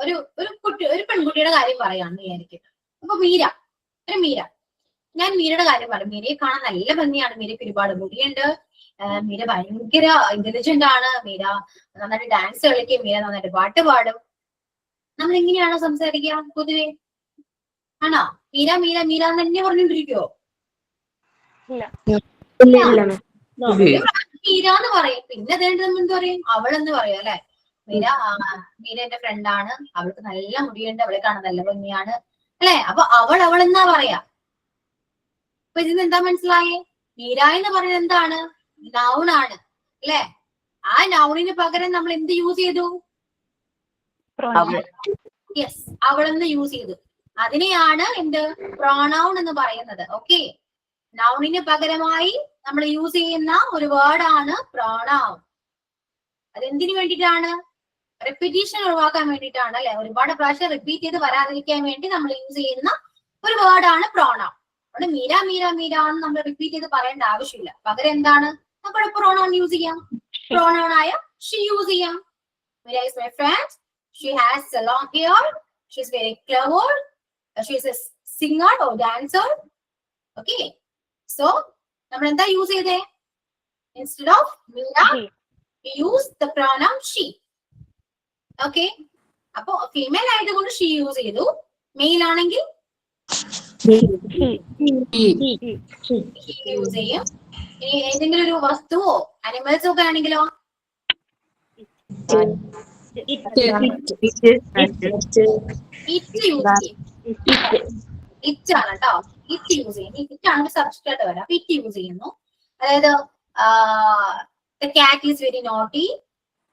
ഒരു പെൺകുട്ടിയുടെ കാര്യം പറയാണെന്ന് വിചാരിക്കട്ടെ. അപ്പൊ മീര, ഞാൻ മീരയുടെ കാര്യം പറയും. മീരയെ കാണാൻ നല്ല ഭംഗിയാണ്, മീരയ്ക്ക് ഒരുപാട് മുടിയുണ്ട്, മീര ഭയങ്കര ഇന്റലിജന്റ് ആണ്, മീര നന്നായിട്ട് ഡാൻസ് കളിക്കും, മീര നന്നായിട്ട് പാട്ട് പാടും. നമ്മൾ എങ്ങനെയാണോ സംസാരിക്കുക പൊതുവെ? ആണോ? മീര മീര മീര എന്ന് തന്നെ പറഞ്ഞോണ്ടിരിക്കുവോ? മീര എന്ന് പറയും. പിന്നെ എന്ത് പറയും? അവളെന്ന് പറയും അല്ലെ? മീര എന്റെ ഫ്രണ്ടാണ്, അവൾക്ക് നല്ല മുടിയുണ്ട്, അവളെ കാണാൻ നല്ല ഭംഗിയാണ് അല്ലെ? അപ്പൊ അവൾ എന്നാ പറയാ. അപ്പൊ ഇതിന് എന്താ മനസ്സിലായേ? മീര എന്ന് പറയുന്നത് എന്താണ്? നൗൺ ആണ് അല്ലെ? ആ നൗണിന് പകരം നമ്മൾ എന്ത് യൂസ് ചെയ്തു? യെസ്, അവളെന്ന് യൂസ് ചെയ്തു. അതിനെയാണ് എന്ത്? പ്രോണൗൺ എന്ന് പറയുന്നത്. ഓക്കെ. നൗണിന് പകരമായി നമ്മൾ യൂസ് ചെയ്യുന്ന ഒരു വേർഡാണ് പ്രോണൗൺ. അതെന്തിനു വേണ്ടിയിട്ടാണ്? റിപ്പീറ്റേഷൻ ഒഴിവാക്കാൻ വേണ്ടിയിട്ടാണ് അല്ലെ? ഒരുപാട് പ്രാവശ്യം റിപ്പീറ്റ് ചെയ്ത് വരാതിരിക്കാൻ വേണ്ടി നമ്മൾ യൂസ് ചെയ്യുന്ന ഒരു വേർഡാണ് പ്രോണൗൺ. അവിടെ മീര മീര മീര എന്ന് നമ്മൾ റിപ്പീറ്റ് ചെയ്ത് പറയേണ്ട ആവശ്യമില്ല. പകരം എന്താണ്? നമുക്ക് പ്രോണൗൺ യൂസ് ചെയ്യാം. പ്രോണൗൺ ആയ ഷീ യൂസ് ചെയ്യാം. Meera is my friend, she has A long hair, she is very clever, she is A singer or dancer. Okay. So നമ്മൾ എന്താ യൂസ് ചെയ്തേ? Instead of Meera we use the pronoun she. Okay. അപ്പൊ female ആയതുകൊണ്ട് she use ചെയ്തു. Mail ആണെങ്കിൽ use ചെയ്യും. ഇനി ഏതെങ്കിലും ഒരു വസ്തുവോ അനിമൽസോ ഒക്കെ ആണെങ്കിലോ ഇറ്റ് യൂസ് ചെയ്യും. ഇറ്റ് ആണ് കേട്ടോ. ഇറ്റ് യൂസ് ചെയ്യും. ഇറ്റ് ആണ് സബ്ജക്റ്റ് ആയിട്ട് വരാം. ഇറ്റ് യൂസ് ചെയ്യുന്നു. അതായത് the cat is very naughty,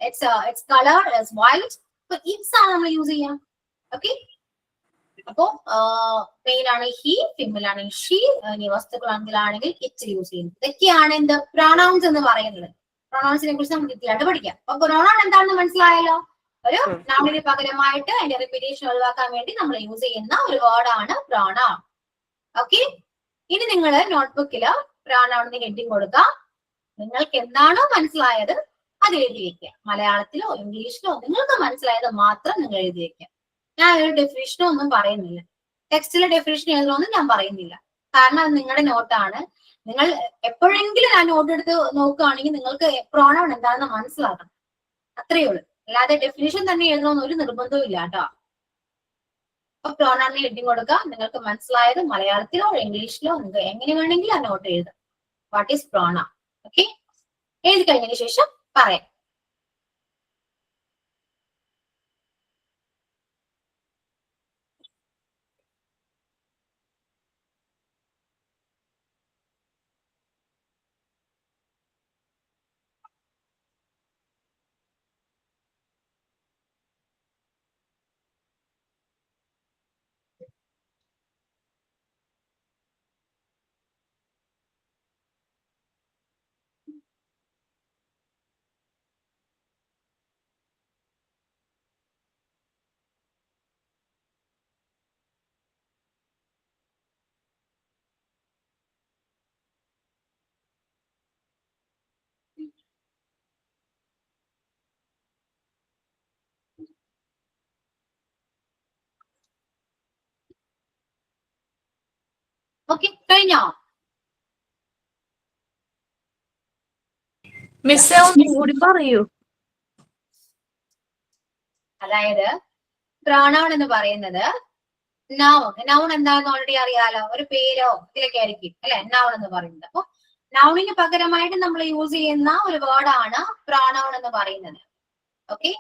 its color is white. So it's ആണ് നമ്മൾ യൂസ് ചെയ്യാം. ഓക്കെ. അപ്പോ മെയിൽ ആണ് ഹി, ഫീമെയിൽ ആണ് ഷീ, ഇനി വസ്തുക്കളാണെങ്കിൽ ഇറ്റ് യൂസ് ചെയ്യുന്നു. ഇതൊക്കെയാണ് എന്ത്? പ്രോണൗൺസ് എന്ന് പറയുന്നത്. പ്രോണൗൺസിനെ കുറിച്ച് നമുക്ക് ഡീറ്റെയിൽ പഠിക്കാം. അപ്പൊ പ്രോണൗൺ എന്താണെന്ന് മനസ്സിലായല്ലോ? ഒരു നൗണിന് പകരമായിട്ട് അതിന്റെ റിപ്പീറ്റേഷൻ ഒഴിവാക്കാൻ വേണ്ടി നമ്മൾ യൂസ് ചെയ്യുന്ന ഒരു വേർഡാണ് പ്രോണൗൺ. ഓക്കെ. ഇനി നിങ്ങൾ നോട്ട്ബുക്കിൽ പ്രോണൗണിന് ഹെഡിങ് കൊടുക്കാം. നിങ്ങൾക്ക് എന്താണോ മനസ്സിലായത് അത് എഴുതി വെക്കുക. മലയാളത്തിലോ ഇംഗ്ലീഷിലോ നിങ്ങൾക്ക് മനസ്സിലായത് മാത്രം നിങ്ങൾ എഴുതി വെക്കുക. ഞാൻ ഒരു ഡെഫിനിഷനോ ഒന്നും പറയുന്നില്ല. ടെക്സ്റ്റിലെ ഡെഫിനിഷൻ എഴുതണമെന്ന് ഞാൻ പറയുന്നില്ല. കാരണം അത് നിങ്ങളുടെ നോട്ടാണ്. നിങ്ങൾ എപ്പോഴെങ്കിലും ആ നോട്ട് എടുത്ത് നോക്കുകയാണെങ്കിൽ നിങ്ങൾക്ക് പ്രോണൗൺ എന്താണെന്ന് മനസ്സിലാക്കണം. അത്രയേ ഉള്ളൂ. അല്ലാതെ ഡെഫിനിഷൻ തന്നെ എഴുതണമെന്ന് ഒരു നിർബന്ധവും ഇല്ല കേട്ടോ. അപ്പൊ പ്രോണൗണിന് ഹെഡിങ് കൊടുക്കുക. നിങ്ങൾക്ക് മനസ്സിലായത് മലയാളത്തിലോ ഇംഗ്ലീഷിലോ നിങ്ങൾക്ക് എങ്ങനെ വേണമെങ്കിലും ആ നോട്ട് എഴുതാം. What is pronoun? ഓക്കെ. എഴുതി കഴിഞ്ഞതിന് ശേഷം പറയാം. ഓക്കെ. കഴിഞ്ഞോ? മിസ്സേ ഒന്നും കൂടി പറയൂ. അതായത് പ്രോണൗൺ എന്ന് പറയുന്നത് നൗൺ എന്താണെന്ന് ഓൾറെഡി അറിയാലോ. ഒരു പേരോ ഇതിലൊക്കെ ആയിരിക്കും അല്ലെ നൗൺ എന്ന് പറയുന്നത്. അപ്പൊ നൗണിന് പകരമായിട്ട് നമ്മൾ യൂസ് ചെയ്യുന്ന ഒരു വേർഡാണ് പ്രോണൗൺ എന്ന് പറയുന്നത്. ഓക്കെ.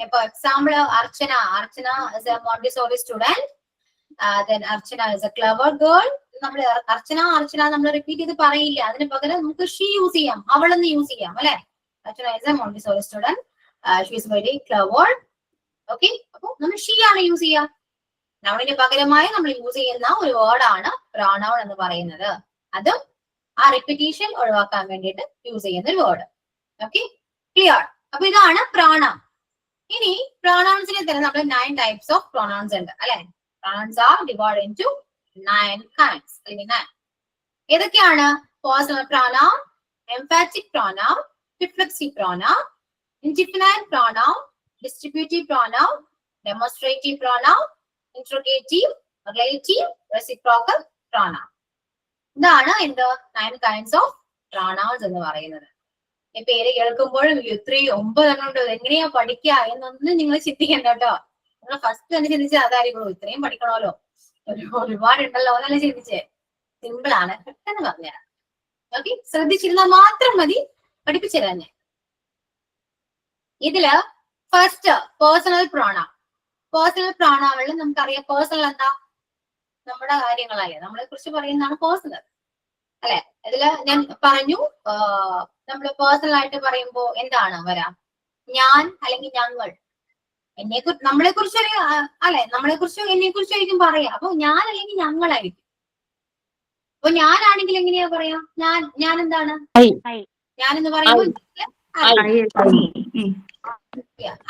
ഇപ്പൊ example Archana is a Montessori student. Then Archana is a clever girl. നമ്മൾ അർച്ചന നമ്മൾ റിപ്പീറ്റ് ചെയ്ത് പറയില്ല. അതിന് പകരം നമുക്ക് ഷീ യൂസ് ചെയ്യാം, അവളെന്ന് യൂസ് ചെയ്യാം അല്ലെ? അർച്ചന is a Montessori student. She is very clever. Okay. അപ്പൊ നമ്മൾ ഷീ ആണ് യൂസ് ചെയ്യുക. നൗണിന് പകരമായി നമ്മൾ യൂസ് ചെയ്യുന്ന ഒരു വേർഡാണ് പ്രോണൗൺ എന്ന് പറയുന്നത്. അതും ആ റിപ്പീറ്റീഷൻ ഒഴിവാക്കാൻ വേണ്ടിയിട്ട് യൂസ് ചെയ്യുന്ന ഒരു വേർഡ്. Okay, clear? അപ്പൊ ഇതാണ് പ്രോണൗൺ. ഇനി പ്രോണൗൺസിനെ തന്നെ നമ്മൾ 9 ടൈപ്സ് ഓഫ് പ്രോണൗൺസ് ഉണ്ട് അല്ലെ. Pronouns are divide into 9 kinds. അല്ലെങ്കിൽ 9. ഏതൊക്കെയാണ്? Personal pronoun, emphatic pronoun, reflexive pronoun, indefinite pronoun, distributive pronoun, demonstrative pronoun, interrogative, relative, reciprocal pronoun. ഇതാണ് എന്ത് 9 kinds ഓഫ് പ്രോണൗൺസ് എന്ന് പറയുന്നത്. ഈ പേര് കേൾക്കുമ്പോഴും ഇത്രയും 9 എണ്ണം ഉണ്ട്, എങ്ങനെയാ പഠിക്കുക എന്നൊന്നും നിങ്ങൾ ചിന്തിക്കണ്ട കേട്ടോ. നിങ്ങൾ ഫസ്റ്റ് തന്നെ ചിന്തിച്ചാൽ അതായിരിക്കും, ഇത്രയും പഠിക്കണമല്ലോ, ഒരുപാടുണ്ടല്ലോ എന്നല്ലേ ചിന്തിച്ചേ. സിമ്പിൾ ആണ്, പെട്ടെന്ന് പറഞ്ഞുതരാം. ഓക്കെ, ശ്രദ്ധിച്ചിരുന്നാൽ മാത്രം മതി, പഠിപ്പിച്ചു തരാൻ ഞാൻ. ഇതില് ഫസ്റ്റ് പേഴ്സണൽ പ്രോണൗൺ. പേഴ്സണൽ പ്രോണൗണിൽ നമുക്കറിയാം പേഴ്സണൽ എന്താ, നമ്മുടെ കാര്യങ്ങളല്ലേ, നമ്മളെ കുറിച്ച് പറയുന്നതാണ് പേഴ്സണൽ അല്ലെ. ഇതില് ഞാൻ പറഞ്ഞു, നമ്മൾ പേഴ്സണൽ ആയിട്ട് പറയുമ്പോ എന്താണ് വരാം? ഞാൻ അല്ലെങ്കിൽ ഞങ്ങൾ. നമ്മളെ കുറിച്ച് അല്ലെ, നമ്മളെ കുറിച്ചും എന്നെ കുറിച്ചും ആയിരിക്കും പറയാം. അപ്പൊ ഞാൻ അല്ലെങ്കിൽ ഞങ്ങളായിരിക്കും. അപ്പൊ ഞാനാണെങ്കിൽ എങ്ങനെയാ പറയാ? ഞാൻ എന്താണ്? ഞാൻ എന്ന് പറയുമ്പോ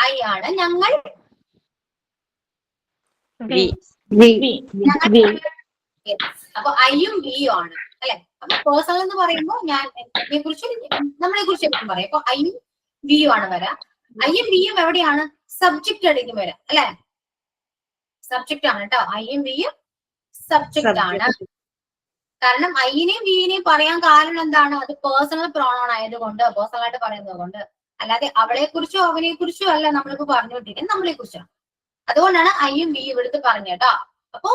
ഐ ആണ്. ഞങ്ങൾ അപ്പൊ ഐയും വിയും ആണ് അല്ലെ. അപ്പൊ പേഴ്സണൽ എന്ന് പറയുമ്പോ ഞാൻ എന്നെ കുറിച്ച് നമ്മളെ കുറിച്ച് പറയാം. അപ്പൊ ഐയും വിയും ആണ് വരാ. ഐയും വിയും എവിടെയാണ്? സബ്ജക്റ്റ് ആയിരിക്കും വരാം അല്ലെ. സബ്ജക്റ്റ് ആണ് കേട്ടോ. ഐയും വിയും സബ്ജക്റ്റ് ആണ്. കാരണം ഐനെയും വിനെയും പറയാൻ കാരണം എന്താണ്? അത് പേഴ്സണൽ പ്രോണൗൺ ആയതുകൊണ്ട്, പേഴ്സണൽ ആയിട്ട് പറയുന്നത് കൊണ്ട്. അല്ലാതെ അവളെ കുറിച്ചോ അവനെ കുറിച്ചോ അല്ല നമ്മളിപ്പോ പറഞ്ഞുകൊണ്ടിരിക്കുന്നത്, നമ്മളെ കുറിച്ചാണ്. അതുകൊണ്ടാണ് ഐയും വിയും ഇവിടുത്തെ പറഞ്ഞേട്ടാ. അപ്പൊ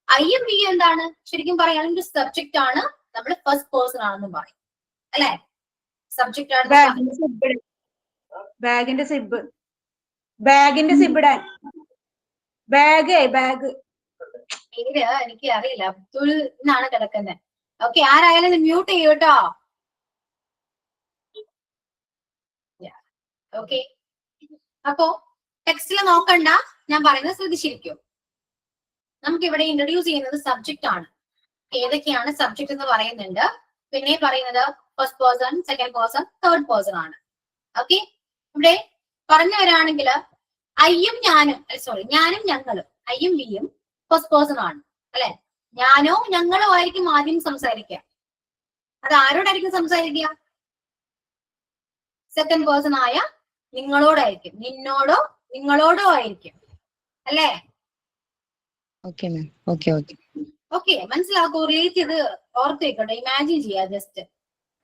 ഐയും വിയും എന്താണ്? ശരിക്കും പറയുകയാണെങ്കിൽ സബ്ജക്റ്റ് ആണ്, നമ്മൾ ഫസ്റ്റ് പേഴ്സൺ ആണെന്നും പറയും അല്ലെ. സബ്ജക്റ്റ് ആണ്. ബാഗിന്റെ സിബ്, ബാഗിന്റെ സിബിടാൻ, ബാഗ് പേര് എനിക്ക് അറിയില്ല, അബ്ദുൾ എന്നാണ് കിടക്കുന്നത്. ഓക്കെ, ആരായാലും മ്യൂട്ട് ചെയ്യൂ കേട്ടോ. ഓക്കെ, അപ്പോ ടെക്സ്റ്റിൽ നോക്കണ്ട, ഞാൻ പറയുന്നത് ശ്രദ്ധിച്ചിരിക്കും. നമുക്ക് ഇവിടെ ഇൻട്രൊഡ്യൂസ് ചെയ്യുന്നത് സബ്ജക്റ്റ് ആണ്. ഏതൊക്കെയാണ് സബ്ജക്ട് എന്ന് പറയുന്നുണ്ട്. പിന്നെ പറയുന്നത് first person, second person, third person ആണ്. ഓക്കെ, ഇവിടെ പറഞ്ഞു വരാണെങ്കിൽ ഐയും ഞാനും, സോറി ഞാനും ഞങ്ങളും, ഐയും വിയും ഫസ്റ്റ് പേഴ്സൺ ആണ് അല്ലെ. ഞാനോ ഞങ്ങളോ ആയിരിക്കും ആദ്യം സംസാരിക്കുക. അത് ആരോടായിരിക്കും സംസാരിക്കുക? സെക്കൻഡ് പേഴ്സൺ ആയ നിങ്ങളോടായിരിക്കും. നിന്നോടോ നിങ്ങളോടോ ആയിരിക്കും അല്ലേ. ഓക്കെ, മനസ്സിലാക്കൂ. റിലേറ്റ് ചെയ്ത് ഓർത്ത് വെക്കട്ടെ, ഇമാജിൻ ചെയ്യാ. ജസ്റ്റ്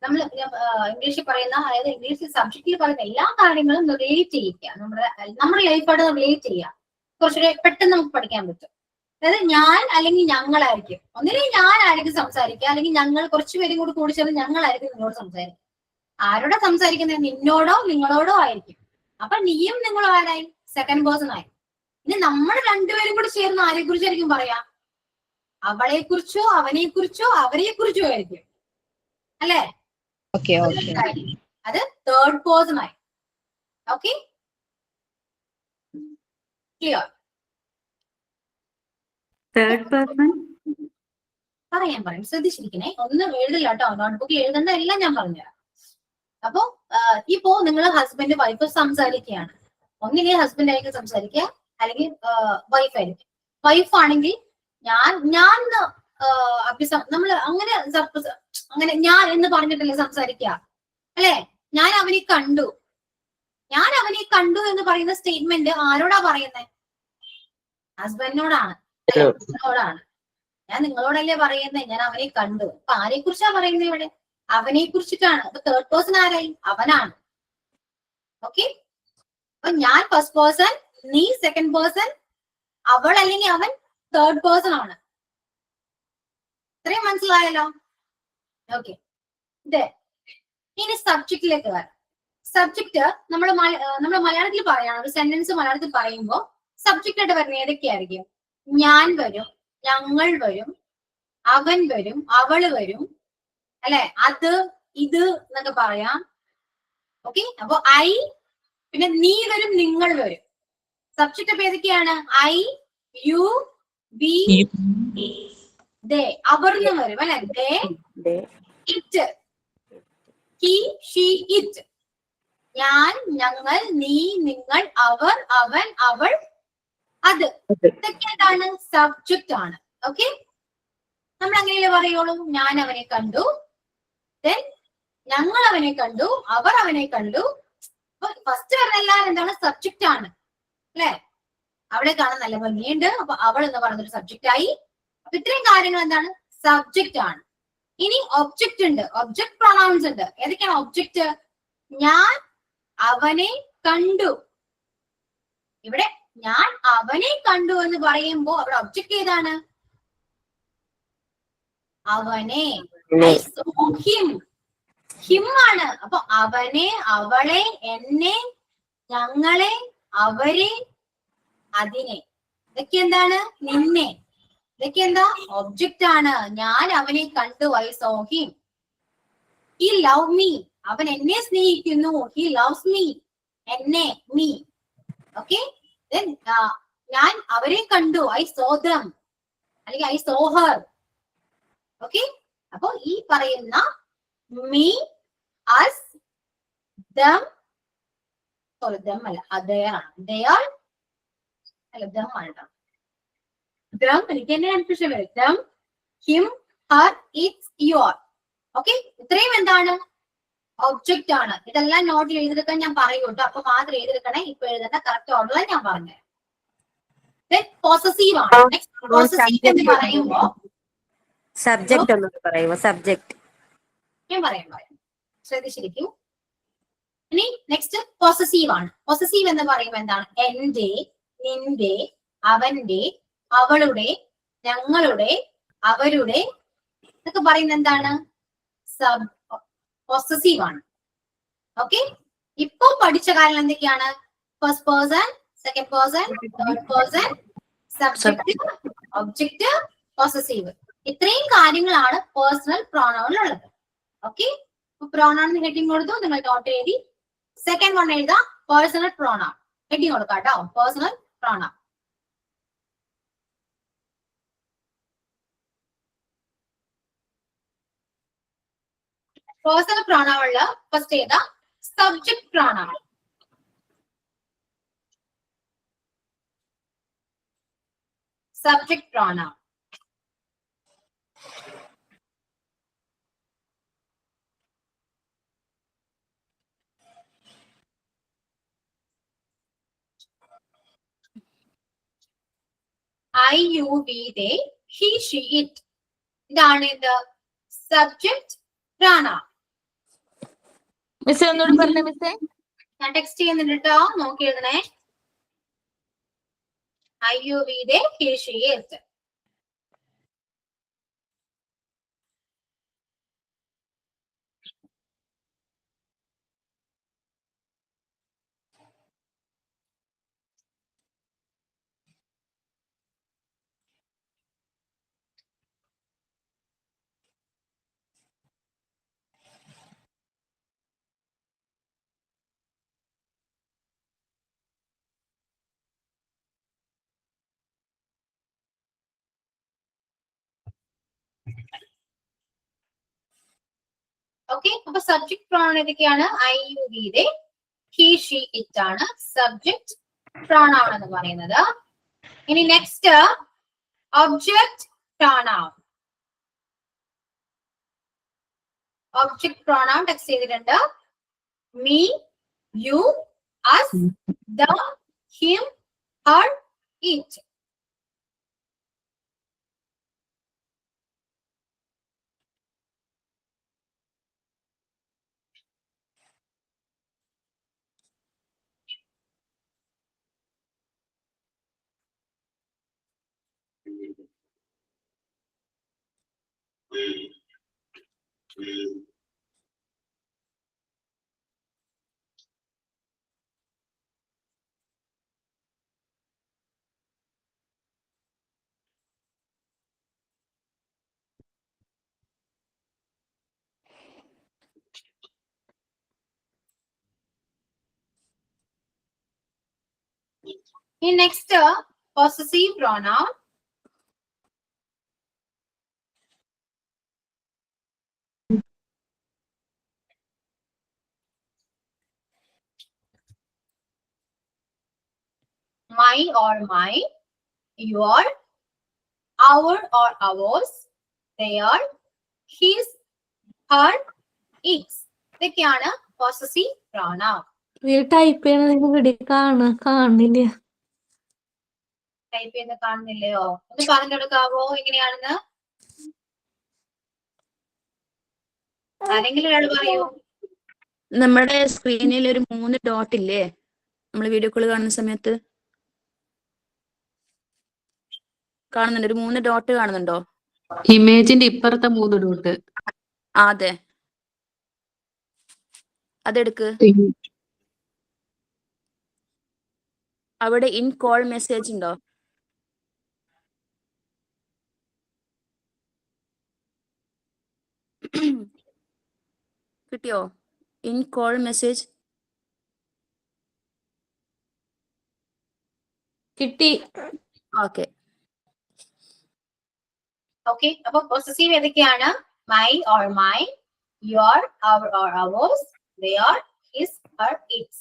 നമ്മൾ ഇംഗ്ലീഷിൽ പറയുന്ന, അതായത് ഇംഗ്ലീഷിൽ സബ്ജക്റ്റിൽ പറയുന്ന എല്ലാ കാര്യങ്ങളും റിലേറ്റ് ചെയ്യിക്കുക. നമ്മുടെ ലൈഫായിട്ട് റിലേറ്റ് ചെയ്യുക. കുറച്ചുകൂടെ പെട്ടെന്ന് നമുക്ക് പഠിക്കാൻ പറ്റും. അതായത് ഞാൻ അല്ലെങ്കിൽ ഞങ്ങളായിരിക്കും, ഒന്നില്ലെങ്കിൽ ഞാനായിരിക്കും സംസാരിക്കുക, അല്ലെങ്കിൽ ഞങ്ങൾ കുറച്ചുപേരും കൂടി ചേർന്ന് ഞങ്ങളായിരിക്കും നിങ്ങളോട് സംസാരിക്കുക. ആരോടാ സംസാരിക്കുന്നത്? നിന്നോടോ നിങ്ങളോടോ ആയിരിക്കും. അപ്പൊ നീയും നിങ്ങളോ ആരായി? സെക്കൻഡ് പേഴ്സൺ ആയി. ഇനി നമ്മൾ രണ്ടുപേരും കൂടി ചേർന്ന് ആരെ കുറിച്ചായിരിക്കും പറയാ? അവളെ കുറിച്ചോ അവനെ കുറിച്ചോ അവരെ കുറിച്ചോ ആയിരിക്കും അല്ലെ. അത് തേർഡ് പേഴ്സൺ ആയി. Okay, clear? തേർഡ് പേഴ്സൺ പറയും ശ്രദ്ധിച്ചിരിക്കണേ. ഒന്നും എഴുതില്ല കേട്ടോ, നോട്ട്ബുക്ക് എഴുതുന്ന എല്ലാം ഞാൻ പറഞ്ഞുതരാം. അപ്പൊ ഇപ്പോ നിങ്ങൾ ഹസ്ബൻഡ് വൈഫ് സംസാരിക്കുകയാണ്. ഒന്നില്ലെങ്കിൽ ഹസ്ബൻഡ് ആയിരിക്കും സംസാരിക്കുക, അല്ലെങ്കിൽ വൈഫ് ആയിരിക്കും. വൈഫ് ആണെങ്കിൽ ഞാൻ നമ്മൾ അങ്ങനെ ഞാൻ എന്ന് പറഞ്ഞിട്ടല്ലേ സംസാരിക്കുക അല്ലെ. ഞാൻ അവനെ കണ്ടു എന്ന് പറയുന്ന സ്റ്റേറ്റ്മെന്റ് ആരോടാ പറയുന്നത്? ഹസ്ബൻഡിനോടാണ്. ഞാൻ നിങ്ങളോടല്ലേ പറയുന്നത്, ഞാൻ അവനെ കണ്ടു. അപ്പൊ ആരെ കുറിച്ചാ പറയുന്നത് ഇവിടെ? അവനെ കുറിച്ചിട്ടാണ്. അപ്പൊ തേർഡ് പേഴ്സൺ ആരായി? അവനാണ്. ഓക്കെ, അപ്പൊ ഞാൻ ഫസ്റ്റ് പേഴ്സൺ, നീ സെക്കൻഡ് പേഴ്സൺ, അവൾ അല്ലെങ്കിൽ അവൻ തേർഡ് പേഴ്സൺ ആണ്. ഇത്രയും മനസ്സിലായല്ലോ? ഓക്കെ, ഇനി സബ്ജക്റ്റിലേക്ക് വരാം. സബ്ജക്ട് നമ്മൾ മലയാളത്തിൽ പറയാണ്. ഒരു സെന്റൻസ് മലയാളത്തിൽ പറയുമ്പോൾ സബ്ജക്റ്റ് ആയിട്ട് വരുന്നത് ഏതൊക്കെയായിരിക്കും? ഞാൻ വരും, ഞങ്ങൾ വരും, അവൻ വരും, അവള് വരും അല്ലെ. അത് ഇത് എന്നൊക്കെ പറയാം. ഓക്കെ, അപ്പൊ ഐ, പിന്നെ നീ വരും, നിങ്ങൾ വരും. സബ്ജക്റ്റ് അപ്പൊ ഏതൊക്കെയാണ്? ഐ, യു, വി, ദേ. അവർന്ന് വരും അല്ലെ. ദേ, it, he, she, it. ഞാൻ, ഞങ്ങൾ, നീ, നിങ്ങൾ, അവർ, അവൻ, അവൾ, അത്. ഇതൊക്കെ എന്താണ്? സബ്ജക്റ്റ് ആണ്. ഓക്കെ, നമ്മൾ അങ്ങനെയല്ലേ പറയുള്ളൂ. ഞാൻ അവനെ കണ്ടു, ദെൻ ഞങ്ങൾ അവനെ കണ്ടു, അവർ അവനെ കണ്ടു. അപ്പൊ ഫസ്റ്റ് പറഞ്ഞെല്ലാം എന്താണ്? സബ്ജക്റ്റ് ആണ് അല്ലെ? അവിടെ കാണാൻ നല്ല ഭംഗിയുണ്ട്, അപ്പൊ അവൾ എന്ന് പറയുന്നൊരു സബ്ജക്റ്റ് ആയി. അപ്പൊ ഇത്രയും കാര്യങ്ങൾ എന്താണ്? സബ്ജക്റ്റ് ആണ്. ഇനി ഒബ്ജക്റ്റ് ഉണ്ട്, ഒബ്ജക്ട് പ്രൊനൗൺസ് ഉണ്ട്. ഏതൊക്കെയാണ് ഒബ്ജക്റ്റ്? ഞാൻ അവനെ കണ്ടു. ഇവിടെ ഞാൻ അവനെ കണ്ടു എന്ന് പറയുമ്പോ അവിടെ ഒബ്ജക്റ്റ് ഏതാണ്? അവനെ. I saw him. ഹിം ആണ്. അപ്പൊ അവനെ, അവളെ, എന്നെ, ഞങ്ങളെ, അവരെ, അതിനെ. ഇതൊക്കെ എന്താണ്? നിന്നെ. ഇതൊക്കെ എന്താ? ഒബ്ജക്റ്റ് ആണ്. ഞാൻ അവനെ കണ്ടു. I saw him. He loved me. അവൻ എന്നെ സ്നേഹിക്കുന്നു. He loves me. എന്നെ, me. Okay? Then ഞാൻ അവരെ കണ്ടു. I saw them. അല്ലെങ്കിൽ I saw her. Okay? അപ്പൊ ഈ പറയുന്ന me, us, them, sorry, them അല്ല, they ആണ്. They are അല്ല, them ആണ്. Them, എനിക്ക് തന്നെ കൺഫ്യൂഷൻ വരും. Them, him, her, it, your. Okay, ഇത്രയും എന്താണ്? ഒബ്ജക്റ്റ് ആണ്. ഇതെല്ലാം നോട്ട് എഴുതിയെടുക്കാൻ ഞാൻ പറയൂ കേട്ടോ. അപ്പൊ മാത്രം എഴുതിയെടുക്കണേ. ഇപ്പൊ എഴുതേണ്ട കറക്റ്റ് ഓർഡറിൽ ഞാൻ പറഞ്ഞു. പോസസീവ് ആണ്. നെക്സ്റ്റ് പോസസീവ് എന്ന് പറയുമ്പോ സബ്ജക്റ്റ് ഒന്നും പറയുമോ? സബ്ജക്ട് ഞാൻ പറയാം. ശ്രദ്ധിച്ചിരിക്കും. ഇനി നെക്സ്റ്റ് പോസസീവ് ആണ്. പോസസീവ് എന്ന് പറയുമ്പോൾ എന്താണ്? എന്റെ, നിന്റെ, അവന്റെ, അവളുടെ, ഞങ്ങളുടെ, അവരുടെ എന്നൊക്കെ പറയുന്നത് എന്താണ്? സബ് പോസസീവ് ആണ്. ഓക്കെ, ഇപ്പൊ പഠിച്ച കാര്യങ്ങൾ എന്തൊക്കെയാണ്? First person, second person, third person, subject, object, possessive. ഇത്രയും കാര്യങ്ങളാണ് പേഴ്സണൽ പ്രോണൗണിൽ ഉള്ളത്. ഓക്കെ, പ്രോണൗൺ ഹെഡിങ് കൊടുത്തു, നിങ്ങൾ നോട്ട് എഴുതി. സെക്കൻഡ് വൺ എഴുതാം, പേഴ്സണൽ പ്രോണൗൺ. ഹെഡിങ് കൊടുക്കാം കേട്ടോ, പേഴ്സണൽ പ്രോണൗൺ. പേഴ്സണൽ പ്രോണൗണില് ഫസ്റ്റ് ഏതാ? Subject pronoun. Subject pronoun. I, you, we, they, he, she, it. ഇതാണ് ഇത് സബ്ജക്ട് പ്രോണൗൺ. മിസ്സേ ഒന്നുകൂടി പറഞ്ഞേ മിസ്സേ. ഞാൻ ടെക്സ്റ്റ് ചെയ്യുന്നുണ്ട് കേട്ടോ, നോക്കി എഴുതണേ. I, you, we, they, he, she, it. Okay, അപ്പൊ സബ്ജക്ട് പ്രോണൗൺ ഏതൊക്കെയാണ്? I, you, we, they, he, she, it ആണ് സബ്ജക്ട് പ്രോണൗൺ എന്ന് പറയുന്നത്. ഇനി next object pronoun. Object pronoun text ചെയ്തിട്ടുണ്ട്. me, you, us, them, him, her, it. In next possessive pronoun. my or mine, your, our or ours, their, his, her, its. ഇതൊക്കെയാണ് possessive pronoun. Type ചെയ്യണത് കാണുന്നില്ല. Type ചെയ്യുന്ന കാണുന്നില്ലയോ? ഒന്ന് പറഞ്ഞെടുക്കാവോ എങ്ങനെയാണെന്ന്? ആരെങ്കിലും ഒരാൾ പറയൂ. നമ്മുടെ സ്ക്രീനിൽ ഒരു 3 ഡോട്ട് ഇല്ലേ നമ്മൾ വീഡിയോ കോൾ കാണുന്ന സമയത്ത്? കാണുന്നുണ്ട്, ഒരു 3 ഡോട്ട് കാണുന്നുണ്ടോ? ഇമേജിന്റെ ഇപ്പുറത്തെ 3 ഡോട്ട്. അതെ, അതെടുക്ക്. അവിടെ ഇൻ കോൾ മെസ്സേജ് ഉണ്ടോ? കിട്ടിയോ? ഇൻ കോൾ മെസ്സേജ് കിട്ടി. ഓക്കെ. ഓക്കെ, അപ്പൊ possessive ഏതൊക്കെയാണ്? my or mine, your, our or ours, their, his, her, its.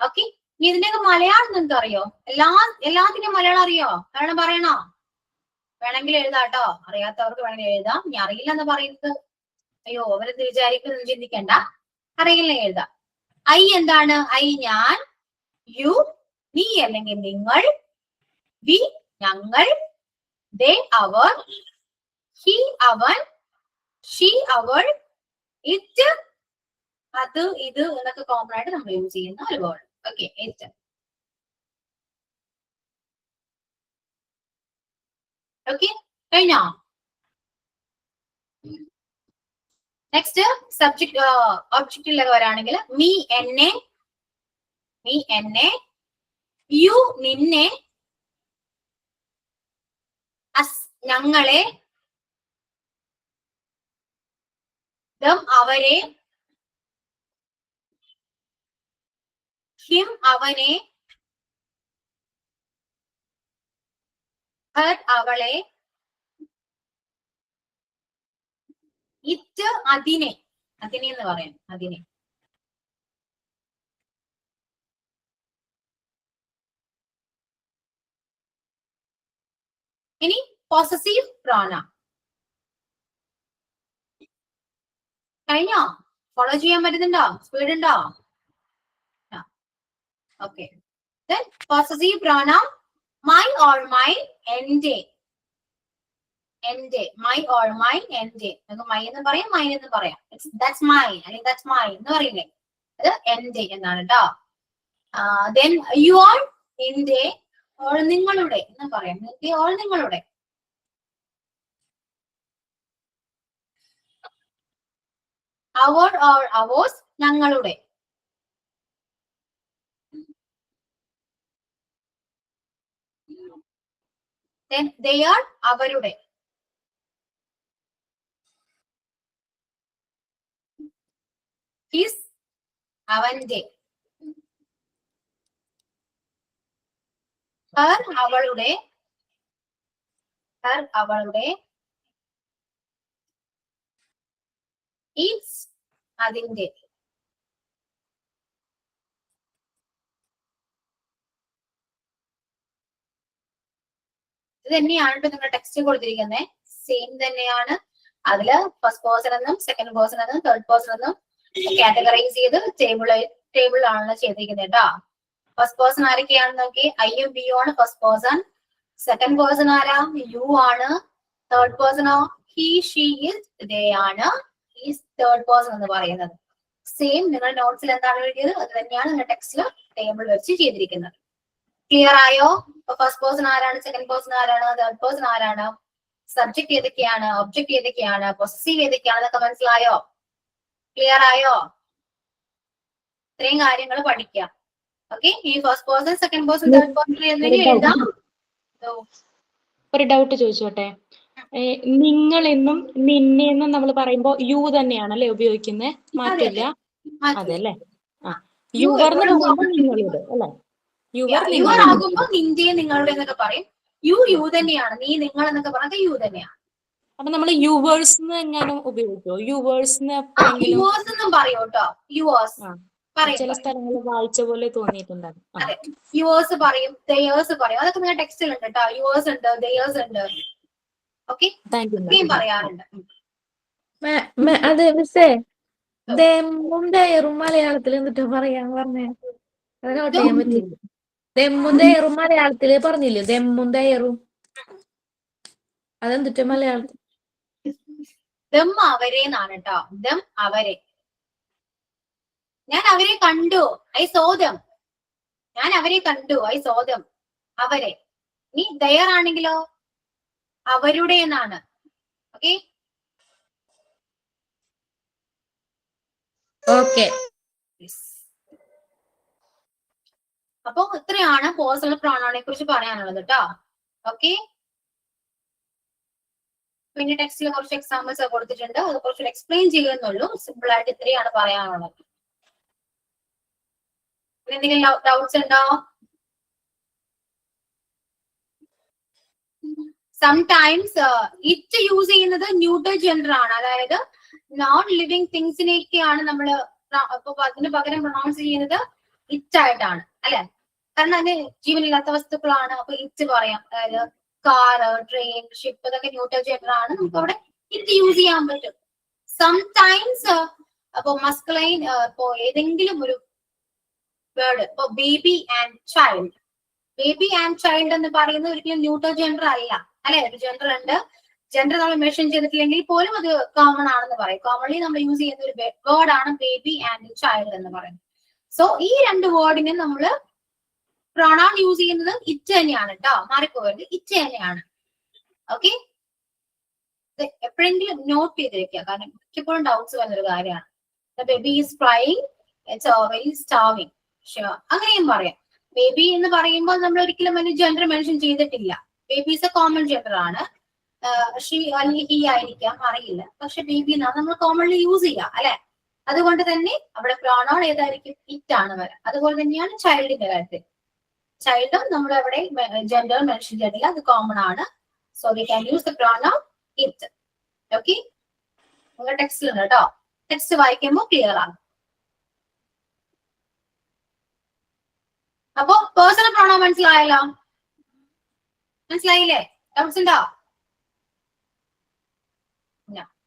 Okay, ഇനി ഇതിന്റെയൊക്കെ മലയാളം നിങ്ങൾക്ക് അറിയോ? എല്ലാത്തിന്റെയും മലയാളം അറിയോ? വേണം പറയണോ? വേണമെങ്കിൽ എഴുതാട്ടോ, അറിയാത്തവർക്ക് വേണമെങ്കിൽ എഴുതാം. ഇനി അറിയില്ല എന്ന് പറയുന്നത് അയ്യോ അവരെന്ത് വിചാരിക്കുന്നു ചിന്തിക്കണ്ട, അറിയില്ല എഴുതാം. ഐ എന്താണ്? ഐ ഞാൻ, യു നീ അല്ലെങ്കിൽ നിങ്ങൾ, വി ഞങ്ങൾ, they അവർ, he അവൻ, she അവൾ, it അത് ഇത് എന്നൊക്കെ കോമൺ ആയിട്ട് നമ്മൾ യൂസ് ചെയ്യുന്ന ഒരു വേർഡ്. Okay, it. ഓക്കെ, കഴിഞ്ഞോ? നെക്സ്റ്റ് സബ്ജക്ട് ഒബ്ജക്റ്റിലൊക്കെ വരാണെങ്കിൽ മീ എന്നെ, യു നിന്നെ, അസ് ഞങ്ങളെ, ദം അവരെ, ഹിം അവനെ, ഹർ അവളെ, ഇറ്റ് അതിനെ എന്ന് പറയാം, അതിനെ. ഇനി possessive pronoun. കഴിഞ്ഞോ? ഫോളോ ചെയ്യാൻ പറ്റുന്നുണ്ടോ? സ്പീഡ് ഉണ്ടോ? Okay, possessive pronoun my or mine, എന്റെ, my or mine, എന്റെ. നമുക്ക് മൈ എന്ന് പറയാം, മൈൻ എന്ന് പറയാം. ദാറ്റ്സ് മൈൻ അല്ലെങ്കിൽ ദാറ്റ്സ് മൈൻ എന്ന് പറയില്ലേ, അത് എന്റെ എന്നാണ് കേട്ടോ. ദെൻ യുവർ എന്റെ, ഓൾ നിങ്ങളുടെ എന്ന് പറയാം, ഓൾ നിങ്ങളുടെ. അവർ or ours ഞങ്ങളുടെ. Then they are അവരുടെ. His അവന്റെ. Her അവളുടെ. Her അവളുടെ. Its അതിന്റെ. ഇത് തന്നെയാണ് ഇപ്പൊ നിങ്ങളുടെ ടെക്സ്റ്റ് കൊടുത്തിരിക്കുന്നത്. സെയിം തന്നെയാണ്. അതില് ഫസ്റ്റ് പേഴ്സൺ എന്നും സെക്കൻഡ് പേഴ്സൺ എന്നും തേർഡ് പേഴ്സൺ എന്നും കാറ്റഗറൈസ് ചെയ്ത് ടേബിളിലാണ് ചെയ്തിരിക്കുന്നത് കേട്ടോ. ഫസ്റ്റ് പേഴ്സൺ ആരൊക്കെയാണെന്ന് നോക്കി. ഐയും ബിയും ആണ് ഫസ്റ്റ് പേഴ്സൺ. സെക്കൻഡ് പേഴ്സൺ ആരാ? യു ആണ്. തേർഡ് പേഴ്സണോ? ഹി, ഷീ, ഇറ്റ്, ദേ ആണ് ഈ തേർഡ് പേഴ്സൺ എന്ന് പറയുന്നത്. സെയിം നിങ്ങളുടെ നോട്ട്സിൽ എന്താണ് എഴുതിയത് അത് തന്നെയാണ് നിങ്ങളുടെ ടെക്സ്റ്റിൽ ടേബിൾ വെച്ച് ചെയ്തിരിക്കുന്നത്. ക്ലിയർ ആയോ? ഫസ്റ്റ് പേഴ്സൺ ആരാണ്, സെക്കൻഡ് പേഴ്സൺ ആരാണ്, തേർഡ് പേഴ്സൺ ആരാണ്, സബ്ജക്ട് ഏതൊക്കെയാണ്, ഒബ്ജക്ട് ഏതൊക്കെയാണ്, പൊസസീവ് ഏതൊക്കെയാണ് എന്നൊക്കെ മനസ്സിലായോ? ക്ലിയർ ആയോ? ഇത്രയും കാര്യങ്ങൾ പഠിക്കാം. ഓക്കെ, ഈ first person, second person, third person എഴുതാം. ഒരു ഡൗട്ട് ചോദിച്ചോട്ടെ. നിങ്ങൾ എന്നും നിന്നെ എന്നും നമ്മൾ പറയുമ്പോ യു തന്നെയാണല്ലേ ഉപയോഗിക്കുന്നത്? മാറ്റില്ല? അതല്ലേ. യുവർ നിങ്ങളുടെ അല്ലെ? യുവർ ആകുമ്പോ നിന്റെ നിങ്ങളുടെ എന്നൊക്കെ പറയും. യു തന്നെയാണ്. നീ നിങ്ങൾ എന്നൊക്കെ പറഞ്ഞത് യു തന്നെയാണ്. അപ്പൊ നമ്മൾ യുവേഴ്സ് എങ്ങാനും ഉപയോഗിക്കോ? യുവേഴ്സ് യുവേഴ്സ് എന്നും പറയും കേട്ടോ. യുവേഴ്സ് ചില സ്ഥലങ്ങളിൽ വായിച്ച പോലെ തോന്നിയിട്ടുണ്ടാകും. അതെ, യുവേഴ്സ് പറയും, ദയേഴ്സ് പറയും. അതൊക്കെ നിങ്ങളുടെ ടെക്സ്റ്റിൽ ഉണ്ട് കേട്ടോ. യുവേഴ്സ് ഉണ്ട്, ദയേഴ്സ് ഉണ്ട്. ഓക്കെ, പറയാറുണ്ട്. അതെ മിസ്സേ, ദമ്മും ദയറും മലയാളത്തിൽ എന്നിട്ട് പറയാൻ പറഞ്ഞേ, അത് നോട്ട് ചെയ്യാൻ പറ്റില്ല. ദമ്മും ദയറും മലയാളത്തില് പറഞ്ഞില്ലേ, ദമ്മും ദയറും, അതെന്തിട്ട് മലയാളത്തിൽ? ദം അവരെ എന്നാണ് കേട്ടോ. ദം അവരെ. ഞാൻ അവരെ കണ്ടു, ഐ സോ ദം. ഞാൻ അവരെ കണ്ടു, ഐ സോ ദം. അവരെ. ഇനി ദയർ ആണെങ്കിലോ അവരുടെ എന്നാണ്. Okay, okay. അപ്പൊ ഇത്രയാണ് പേഴ്സണൽ പ്രോണൗണിനെ കുറിച്ച് പറയാനുള്ളത് കേട്ടോ. ഓക്കെ, പിന്നെ ടെക്സ്റ്റിൽ കുറച്ച് എക്സാമ്പിൾസ് കൊടുത്തിട്ടുണ്ട്, അത് കുറച്ച് എക്സ്പ്ലെയിൻ ചെയ്യുന്നുള്ളൂ. സിമ്പിൾ ആയിട്ട് ഇത്രയാണ് പറയാനുള്ളത്. എന്തെങ്കിലും ഡൗട്ട്സ് ഉണ്ടോ? സംടൈംസ് ഇറ്റ് യൂസ് ചെയ്യുന്നത് ന്യൂട്രൽ ജെൻഡർ ആണ്. അതായത് നോൺ ലിവിങ് തിങ്സിനെയൊക്കെയാണ് നമ്മൾ അതിന് പകരം പ്രൊണൗൺസ് ചെയ്യുന്നത് ഇറ്റ് ആയിട്ടാണ്, അല്ലെ? കാരണം അതിന് ജീവനില്ലാത്ത വസ്തുക്കളാണ്, അപ്പൊ ഇറ്റ് പറയാം. അതായത് കാറ്, ട്രെയിൻ, ഷിപ്പ്, ഇതൊക്കെ ന്യൂട്രൽ ജെൻഡർ ആണ്. നമുക്ക് അവിടെ ഇറ്റ് യൂസ് ചെയ്യാൻ പറ്റും. സംടൈംസ് അപ്പൊ മസ്കുലൈൻ, ഇപ്പോ ഏതെങ്കിലും ഒരു വേർഡ്, ഇപ്പൊ baby and child. Baby and child എന്ന് പറയുന്നത് ഒരിക്കലും ന്യൂട്രൽ ജെൻഡർ അല്ല, അല്ലെ? ഒരു ജെൻഡർ ഉണ്ട്. ജെൻഡർ നമ്മൾ മെൻഷൻ ചെയ്തിട്ടില്ലെങ്കിൽ പോലും അത് കോമൺ ആണെന്ന് പറയും. കോമൺലി നമ്മൾ യൂസ് ചെയ്യുന്ന ഒരു വേർഡ് ആണ് ബേബി ആൻഡ് ചൈൽഡ് എന്ന് പറയുന്നത്. സോ ഈ രണ്ട് വേർഡിന് നമ്മൾ പ്രൊണൗൺ യൂസ് ചെയ്യുന്നത് ഇറ്റ് തന്നെയാണ് കേട്ടോ. മാറിപ്പോയത് ഇറ്റ് തന്നെയാണ്. ഓക്കെ, എപ്പോഴെങ്കിലും നോട്ട് ചെയ്തിരിക്കുക, കാരണം മിക്കപ്പോഴും ഡൗട്ട്സ് വരുന്നൊരു കാര്യമാണ്. Baby is crying, it's very starving. അങ്ങനെയും പറയാം. ബേബി എന്ന് പറയുമ്പോൾ നമ്മൾ ഒരിക്കലും അതിന് ജെൻഡർ മെൻഷൻ ചെയ്തിട്ടില്ല. Baby is A common gender ആണ്. ഷീ അല്ലെങ്കിൽ ഹി ആയിരിക്കാം, അറിയില്ല. പക്ഷെ ബേബി എന്നാണ് നമ്മൾ കോമൺലി യൂസ് ചെയ്യുക, അല്ലെ? അതുകൊണ്ട് തന്നെ അവിടെ പ്രോണൗൺ ഏതായിരിക്കും? ഇറ്റ് ആണ് വരാം. അതുപോലെ തന്നെയാണ് ചൈൽഡിന്റെ കാര്യത്തിൽ. ചൈൽഡും നമ്മൾ അവിടെ ജെൻഡർ മെൻഷൻ ചെയ്തിട്ടില്ല, അത് കോമൺ ആണ്. So we can use the pronoun it. Okay, നിങ്ങൾ ടെക്സ്റ്റിൽ ഉണ്ട് കേട്ടോ. ടെക്സ്റ്റ് വായിക്കുമ്പോൾ ക്ലിയർ ആണ്. അപ്പൊ പേഴ്സണൽ പ്രോണൗൺ മനസ്സിലായല്ലോ? മനസ്സിലായില്ലേ? ഡൗട്ട്സ് ഉണ്ടോ?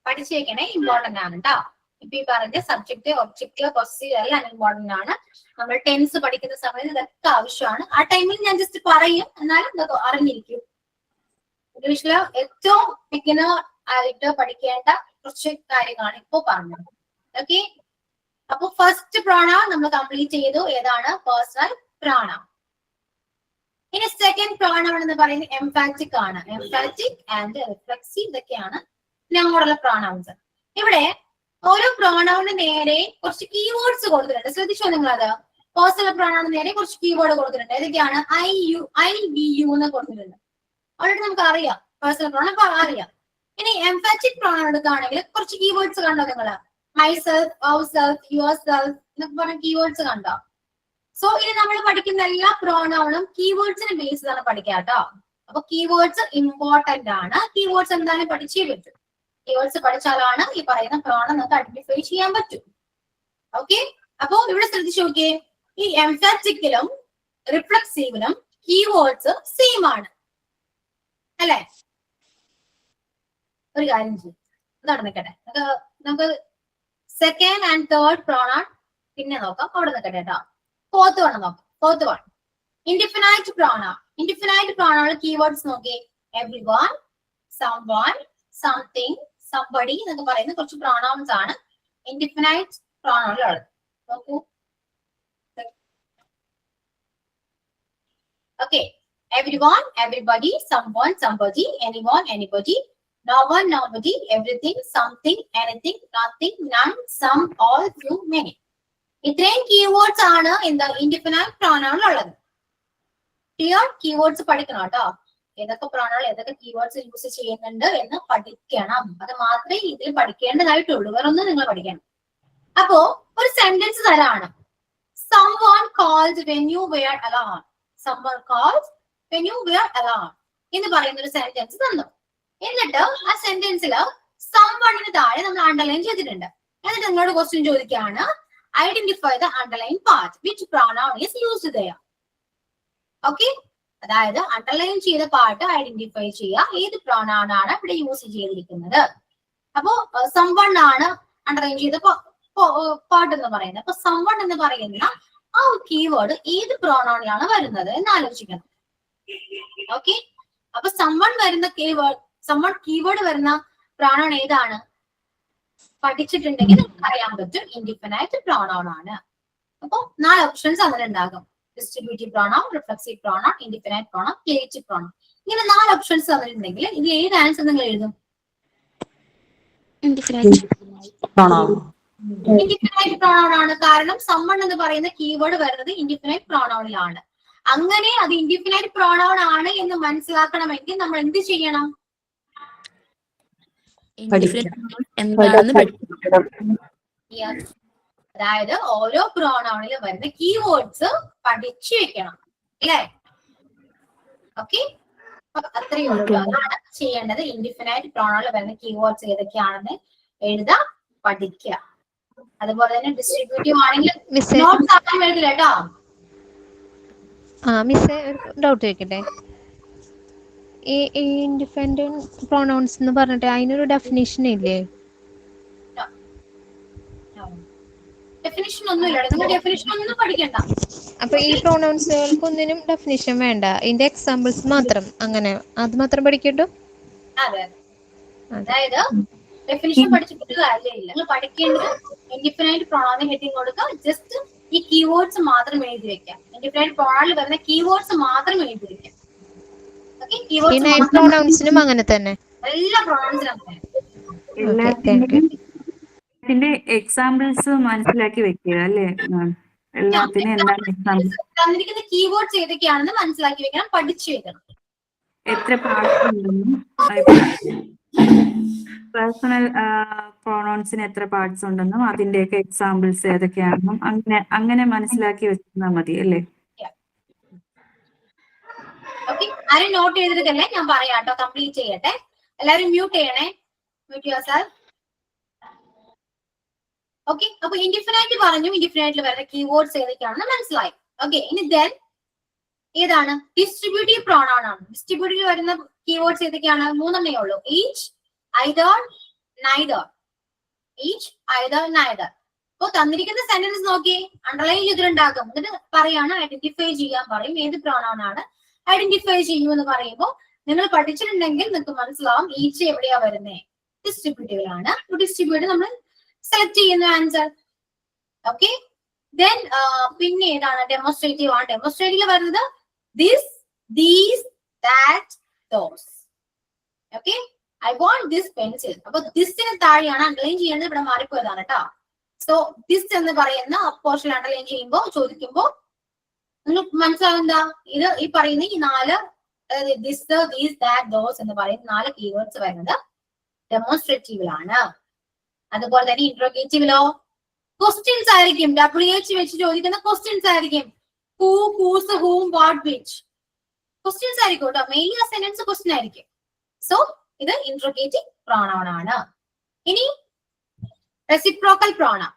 പഠിച്ചേക്കണേ, ഇമ്പോർട്ടന്റ് ആണ് കേട്ടോ. ഇപ്പൊ ഈ പറഞ്ഞ സബ്ജക്ട്, ഒബ്ജക്റ്റ്, പൊസസീവ് എല്ലാം ഇമ്പോർട്ടന്റ് ആണ്. നമ്മൾ ടെൻസ് പഠിക്കുന്ന സമയത്ത് ഇതൊക്കെ ആവശ്യമാണ്. ആ ടൈമിൽ ഞാൻ ജസ്റ്റ് പറയും, എന്നാലും ഇതൊക്കെ അറിഞ്ഞിരിക്കും. ഇംഗ്ലീഷില് ഏറ്റവും ബിഗിനർ ആയിട്ട് പഠിക്കേണ്ട കുറച്ച് കാര്യങ്ങളാണ് ഇപ്പൊ പറഞ്ഞത്. ഓക്കെ, അപ്പൊ ഫസ്റ്റ് പ്രോണൗൺ നമ്മൾ കംപ്ലീറ്റ് ചെയ്തു. ഏതാണ്? Personal pronoun. ഇനി സെക്കൻഡ് പ്രോണൗൺ എന്ന് പറയുന്നത് എംഫാറ്റിക് ആണ്. എംഫാറ്റിക് ആൻഡ് റിഫ്ലെക്സീവ്, ഇതൊക്കെയാണ് ഞങ്ങളുള്ള പ്രോണൗൺസ്. ഇവിടെ ഓരോ പ്രോണൗണിന് നേരെ കുറച്ച് കീവേഡ്സ് കൊടുത്തിട്ടുണ്ട്. ശ്രദ്ധിച്ചോ നിങ്ങളത്? പേഴ്സണൽ പ്രോണൗണിന് നേരെ കുറച്ച് കീവേഡ് കൊടുത്തിട്ടുണ്ട്. ഏതൊക്കെയാണ്? I, you, I, we, you എന്ന് കൊടുത്തിട്ടുണ്ട്. ഓൾറെഡി നമുക്ക് അറിയാം പേഴ്സണൽ പ്രോണൗൺ അറിയാം. ഇനി എംഫാറ്റിക് പ്രോണൗൺ എടുക്കുകയാണെങ്കിൽ കുറച്ച് കീവേഡ്സ് കണ്ടോ നിങ്ങള്? Myself, ourself, yourself എന്നൊക്കെ പറഞ്ഞ കീവേഡ്സ് കണ്ടോ? സോ ഇനി നമ്മൾ പഠിക്കുന്ന എല്ലാ പ്രോണൗണും കീവേഡ്സിനെ ബേസ് ചെയ്താണ് പഠിക്കുക കേട്ടോ. അപ്പൊ കീവേഡ്സ് ഇമ്പോർട്ടന്റ് ആണ്. കീവേഡ്സ് എന്തായാലും പഠിച്ചേ പറ്റും. കീവേഡ്സ് പഠിച്ചാലാണ് ഈ പറയുന്ന പ്രോണൗൺ നമുക്ക് ഐഡന്റിഫൈ ചെയ്യാൻ പറ്റും. ഓക്കെ, അപ്പൊ ഇവിടെ ശ്രദ്ധിച്ചു നോക്കിയേ, ഈ എംഫാറ്റിക്കിലും റിഫ്ലെക്സീവിലും കീവേഡ്സ് സെയിം ആണ്, അല്ലെ? ഒരു കാര്യം ചെയ്യും, നടന്നിക്കട്ടെ. നമുക്ക് സെക്കൻഡ് ആൻഡ് തേർഡ് പ്രോണൗൺ പിന്നെ നോക്കാം. അവിടെ നിൽക്കട്ടെ കേട്ടോ. ഫോർത്ത് വൺ നോക്കാം. Fourth one indefinite pronoun. Indefinite pronoun keywords നോക്കിയേ. Every one, some one, something, somebody എന്നൊക്കെ പറയുന്ന കുറച്ച് പ്രോണൗൺസ് ആണ് ഇൻഡിഫിനൈറ്റ് പ്രോണൗണിലുള്ളത്. നോക്കൂ. Okay, every one, everybody, someone, somebody, anyone, anybody, no one, nobody, everything, something, anything, nothing, none, some, all, few, many. ഇത്രയും keywords ആണ് എന്താ ഇൻഡിഫിനൈറ്റ് പ്രോണൗണിലുള്ളത്. ക്ലിയർ? കീവേഡ്സ് പഠിക്കണം കേട്ടോ. ഏതൊക്കെ പ്രോണൗൺ, ഏതൊക്കെ കീവേഡ്സ് യൂസ് ചെയ്യുന്നുണ്ട് എന്ന് പഠിക്കണം. അത് മാത്രമേ ഇതിൽ പഠിക്കേണ്ടതായിട്ടുള്ളൂ. വേറെ ഒന്നും നിങ്ങൾ പഠിക്കണം. അപ്പോ ഒരു സെന്റൻസ് തരാണ്. someone called when you were alone. someone called when you were alone എന്ന് പറയുന്ന ഒരു സെന്റൻസ് തന്നു. എന്നിട്ട് ആ സെന്റൻസിൽ someone താഴെ നമ്മൾ അണ്ടർലൈൻ ചെയ്തിട്ടുണ്ട്. എന്നിട്ട് നിങ്ങളോട് ക്വസ്റ്റ്യൻ ചോദിക്കുകയാണ്, identify the underline part which pronoun is used there. Okay, അതായത് അണ്ടർലൈൻ ചെയ്ത പാർട്ട് ഐഡന്റിഫൈ ചെയ്യുക, ഏത് pronoun ആണ് ഇവിടെ യൂസ് ചെയ്തിരിക്കുന്നത്. അപ്പോ someone ആണ് അണ്ടർലൈൻ ചെയ്ത പാർട്ട് എന്ന് പറയുന്നത്. അപ്പൊ someone എന്ന് പറയുന്ന ആ കീവേഡ് ഏത് pronounലാണ് വരുന്നത് എന്ന് ആലോചിക്കണം. ഓക്കെ, അപ്പൊ someone വരുന്ന കീവേഡ് വരുന്ന pronoun ഏതാണ് പഠിച്ചിട്ടുണ്ടെങ്കിൽ നമുക്ക് അറിയാൻ പറ്റും ഇൻഡിഫിനൈറ്റ് pronoun ആണ്. അപ്പൊ 4 ഓപ്ഷൻസ് അതിലുണ്ടാകും. ഡിസ്ട്രിബ്യൂട്ടീവ് pronoun, reflexive pronoun, indefinite pronoun, creative pronoun. ഇങ്ങനെ 4 ഓപ്ഷൻസ് അതിലുണ്ടെങ്കിൽ ഇത് ഏത് ആൻസർ നിങ്ങൾ എഴുതും? ഇൻഡിഫിനൈറ്റ് pronoun ആണ്. കാരണം someone എന്ന് പറയുന്ന കീവേഡ് വരുന്നത് ഇൻഡിഫിനൈറ്റ് pronounലാണ്. അങ്ങനെ അത് ഇൻഡിഫിനൈറ്റ് pronoun ആണ് എന്ന് മനസ്സിലാക്കണമെങ്കിൽ നമ്മൾ എന്ത് ചെയ്യണം? അതായത് ഓരോ പ്രോണൗണിൽ വരുന്ന കീവേഡ്സ് പഠിച്ചു വെക്കണം, അല്ലേ? ഓക്കെ, അത്രയേ ഉള്ളൂ. അതാണ് ചെയ്യേണ്ടത്. ഇൻഡിഫിനൈറ്റ് പ്രോണൗണിൽ വരുന്ന കീവേഡ്സ് ഏതൊക്കെയാണെന്ന് എഴുതാ, പഠിക്കുക. അതുപോലെ തന്നെ ഡിസ്ട്രിബ്യൂട്ടീവ് ആണെങ്കിൽ നോട്ട്സ് ആക്കാൻ എഴുതില്ല കേട്ടോ. മിസ്സേ ഒരു ഡൗട്ട് ചോദിക്കട്ടെ? ഈ ഇൻഡിപെൻഡന്റ് പ്രൊനൗൺസ് എന്ന് പറഞ്ഞിട്ട് അതിനൊരു ഡെഫിനിഷൻ ഇല്ലേ? ഡെഫിനിഷൻ ഒന്നുമില്ല, നിങ്ങൾ ഡെഫിനിഷൻ ഒന്നും പഠിക്കണ്ട. അപ്പൊ ഈ പ്രൊനൗൺസുകൾക്കൊന്നിനും ഡെഫിനിഷൻ വേണ്ട, ഇതിന്റെ എക്സാമ്പിൾസ് മാത്രം, അങ്ങനെ അത് മാത്രം പഠിക്കട്ടു? അതെ, അതായത് ഡെഫിനിഷൻ പഠിച്ചിട്ട് കാര്യമില്ല. നിങ്ങൾ പഠിക്കേണ്ടത് ഇൻഡിഫിനൈറ്റ് പ്രൊനൗൺ ഹെഡിങ് കൊടുക്കുക, ജസ്റ്റ് ഈ കീവേഡ്സ് മാത്രം എഴുതി വെക്കാം. ഇൻഡിഫിനൈറ്റ് പ്രൊനൗണിൽ വരുന്ന കീവേഡ്സ് മാത്രം എഴുതി വെക്കാം. പ്രൊനൗൺസിനും അങ്ങനെ തന്നെ, എല്ലാ പ്രൊനൗൺസിനും അങ്ങനെ. ഇതിന്റെ എക്സാമ്പിൾസ് മനസ്സിലാക്കി വെക്കുക അല്ലേ? എല്ലാത്തിനും എന്താണ് എക്സാമ്പിൾ? തന്നിരിക്കുന്ന കീവേഡ്സ് ഏതൊക്കെയാണെന്ന് മനസ്സിലാക്കി വെക്കണം, പഠിച്ചു വെക്കണം. എത്ര പാർട്സ് ഉണ്ടെന്നും പേഴ്സണൽ പ്രൊനൗൺസിന് എത്ര പാർട്സ് ഉണ്ടെന്നും അതിന്റെയൊക്കെ എക്സാമ്പിൾസ് ഏതൊക്കെയാണെന്നും അങ്ങനെ മനസ്സിലാക്കി വെച്ചാൽ മതി അല്ലേ? ഓക്കെ, ആരും നോട്ട് ചെയ്തിട്ടല്ലേ? ഞാൻ പറയാം കേട്ടോ, കംപ്ലീറ്റ് ചെയ്യട്ടെ. എല്ലാവരും മ്യൂട്ട് ചെയ്യണേ, മ്യൂട്ട് യുവർസെൽഫ്. ഓക്കെ, അപ്പൊ ഇൻഡിഫിനൈറ്റ് പറഞ്ഞു, ഇൻഡിഫിനൈറ്റിൽ വരുന്ന കീവേഡ്സ് ഏതൊക്കെയാണെന്ന് മനസ്സിലായി. ഓക്കെ, ഇനി ദെൻ ഏതാണ്? ഡിസ്ട്രിബ്യൂട്ടീവ് പ്രോണൗൺ ആണ്. ഡിസ്ട്രിബ്യൂട്ടീവ് വരുന്ന കീവേഡ്സ് ഏതൊക്കെയാണ്? 3 എണ്ണേ ഉള്ളൂ. Each, either, neither. Each, either, neither. അപ്പൊ തന്നിരിക്കുന്ന സെന്റൻസ് നോക്കി, അണ്ടർലൈൻ ചെയ്തിട്ടുണ്ടാകും. എന്നിട്ട് പറയാണ് ഐഡന്റിഫൈ ചെയ്യാൻ പറയും, ഏത് പ്രോണൗൺ ആണ് ഐഡന്റിഫൈ ചെയ്യൂ എന്ന് പറയുമ്പോൾ നിങ്ങൾ പഠിച്ചിട്ടുണ്ടെങ്കിൽ നിങ്ങൾക്ക് മനസ്സിലാവും ഈച്ച് എവിടെയാ വരുന്നത്, ഡിസ്ട്രിബ്യൂട്ടീവിലാണ്. ഡിസ്ട്രിബ്യൂട്ടീവ് നമ്മൾ സെലക്ട് ചെയ്യുന്ന ആൻസർ. ഓക്കെ, ദെൻ പിന്നെ ഏതാണ്? ഡെമോൺസ്ട്രേറ്റീവ് ആണ്. ഡെമോൺസ്ട്രേറ്റീവ് വരുന്നത് this, these, that, those. Okay, I want this pencil. അപ്പൊ ദിസിന് താഴെയാണ് അണ്ടർലൈൻ ചെയ്യേണ്ടത്, ഇവിടെ മാറിപ്പോയതാണ് കേട്ടോ. സോ ദിസ് എന്ന് പറയുന്ന പോർഷൻ അണ്ടർലൈൻ ചെയ്യുമ്പോൾ ചോദിക്കുമ്പോൾ നിങ്ങൾക്ക് മനസ്സിലാവും എന്താ ഇത് ഈ പറയുന്ന ഈ 4 ദിസ്, ദീസ്, ദാറ്റ്, ദോസ് എന്ന് പറയുന്ന 4 കീവേഡ്സ് വരുന്നത് ഡെമോൺസ്ട്രേറ്റീവിലാണ്. അതുപോലെ തന്നെ ഇന്ററോഗേറ്റീവിലോ ക്വസ്റ്റ്യൻസ് ആയിരിക്കും. WH വെച്ച് ചോദിക്കുന്ന ക്വസ്റ്റ്യൻസ് ആയിരിക്കും. Who, whose, whom, what, which. Questions ആയിരിക്കും കേട്ടോ. മെയിൻലി ആ സെന്റൻസ് ക്വസ്റ്റ്യൻ ആയിരിക്കും. സോ ഇത് ഇന്ററോഗേറ്റീവ് പ്രോണൗൺ ആണ്. ഇനി റെസിപ്രോക്കൽ പ്രോണൗൺ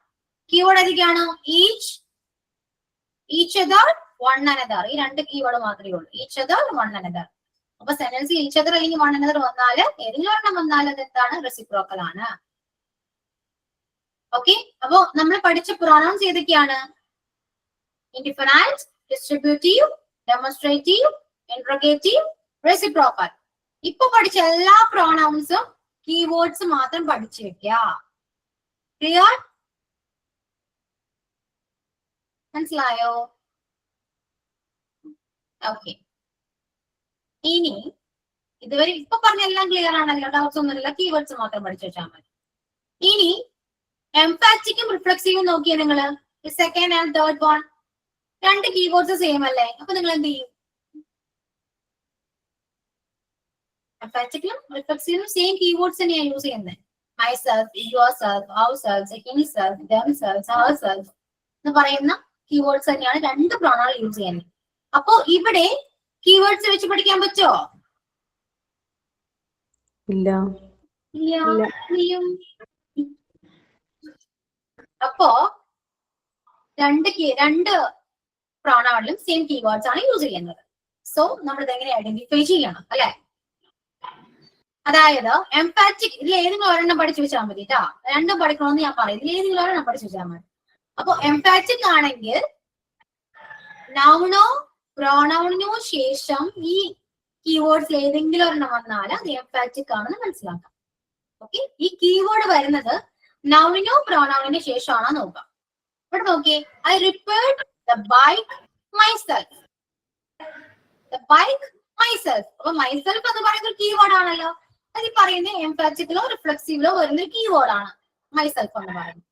കീവേഡ് ഏതൊക്കെയാണ്? Each, each other, one another. ഈ 2 കീവേഡ് മാത്രമേ ഉള്ളൂ. Each other, one another. അപ്പൊ സെന്റൻസ് ഈച്ച് അതർ അല്ലെങ്കിൽ വൺ അനദർ വന്നാല് ഏതെങ്കിലും ഒരെണ്ണം വന്നാൽ അത് എന്താണ്? റെസിപ്രോക്കൽ ആണ്. ഓക്കെ, അപ്പൊ നമ്മൾ പഠിച്ച പ്രൊനൗൺസ് ഏതൊക്കെയാണ്? ഇൻഡിഫിനൈറ്റ്, ഡിസ്ട്രിബ്യൂട്ടീവ്, ഡെമോൺസ്ട്രേറ്റീവ്, ഇന്ററോഗേറ്റീവ്, റെസിപ്രോക്കൽ. ഇപ്പൊ പഠിച്ച എല്ലാ പ്രൊനൗൺസും കീവേഡ്സ് മാത്രം പഠിച്ചു വെക്കുക. ക്ലിയർ? മനസ്സിലായോ? ഓക്കെ, ഇനി ഇതുവരെ ഇപ്പൊ പറഞ്ഞ എല്ലാം ക്ലിയർ ആണല്ലോ, ഡൗട്ട്സ് ഒന്നുമില്ല. കീവേഡ്സ് മാത്രം പഠിച്ചു വെച്ചാൽ മതി. ഇനി എംഫാറ്റിക്കും റിഫ്ലെക്സീവും നോക്കിയേ നിങ്ങള്. Second and third one 2 keywords same അല്ലേ? അപ്പൊ നിങ്ങൾ എന്ത് ചെയ്യും? എംഫാറ്റിക്കും റിഫ്ലെക്സീവും സെയിം കീവേഡ്സ് തന്നെയാണ് യൂസ് ചെയ്യുന്നത്. myself, yourself, ourselves, himself, themselves, herself എന്ന് പറയുന്ന കീവേഡ്സ് തന്നെയാണ് 2 പ്രോണൗൺ യൂസ് ചെയ്യുന്നത്. അപ്പോ ഇവിടെ കീവേഡ്സ് വെച്ച് പഠിക്കാൻ പറ്റുമോ? ഇല്ല. അപ്പോ രണ്ട് പ്രോണൗണിലും സെയിം കീവേഡ്സ് ആണ് യൂസ് ചെയ്യുന്നത്. സോ നമ്മൾ ഇതെങ്ങനെ ഐഡന്റിഫൈ ചെയ്യണം അല്ലെ? അതായത് എംപാറ്റിക് ഇതിൽ ഏതെങ്കിലും ഒരെണ്ണം പഠിച്ചു വെച്ചാൽ മതി കേട്ടോ. രണ്ടും പഠിക്കണമെന്ന് ഞാൻ പറയും. ഇതിൽ ഏതെങ്കിലും ഒരെണ്ണം പഠിച്ചു വെച്ചാൽ മതി. അപ്പൊ എംപാറ്റിക് ആണെങ്കിൽ നൗണോ പ്രോണൗണിനോ ശേഷം ഈ കീവേഡ്സ് ഏതെങ്കിലും ഒരെണ്ണം വന്നാൽ അത് എംപാറ്റിക് ആണെന്ന് മനസ്സിലാക്കാം. ഓക്കെ, ഈ കീവേഡ് വരുന്നത് നൗണിനോ പ്രോണൗണിനോ ശേഷമാണോ നോക്കാം. ഇവിടെ നോക്കിയേ, I repaired the bike myself. The bike myself. അപ്പൊ മൈസെൽഫ് എന്ന് പറയുന്ന ഒരു കീവേഡ് ആണല്ലോ. അത് ഈ പറയുന്ന എംപാറ്റിക്കിലോ റിഫ്ലെക്സീവിലോ വരുന്ന ഒരു കീവേഡ് ആണ് മൈസെൽഫ് എന്ന് പറയുന്നത്.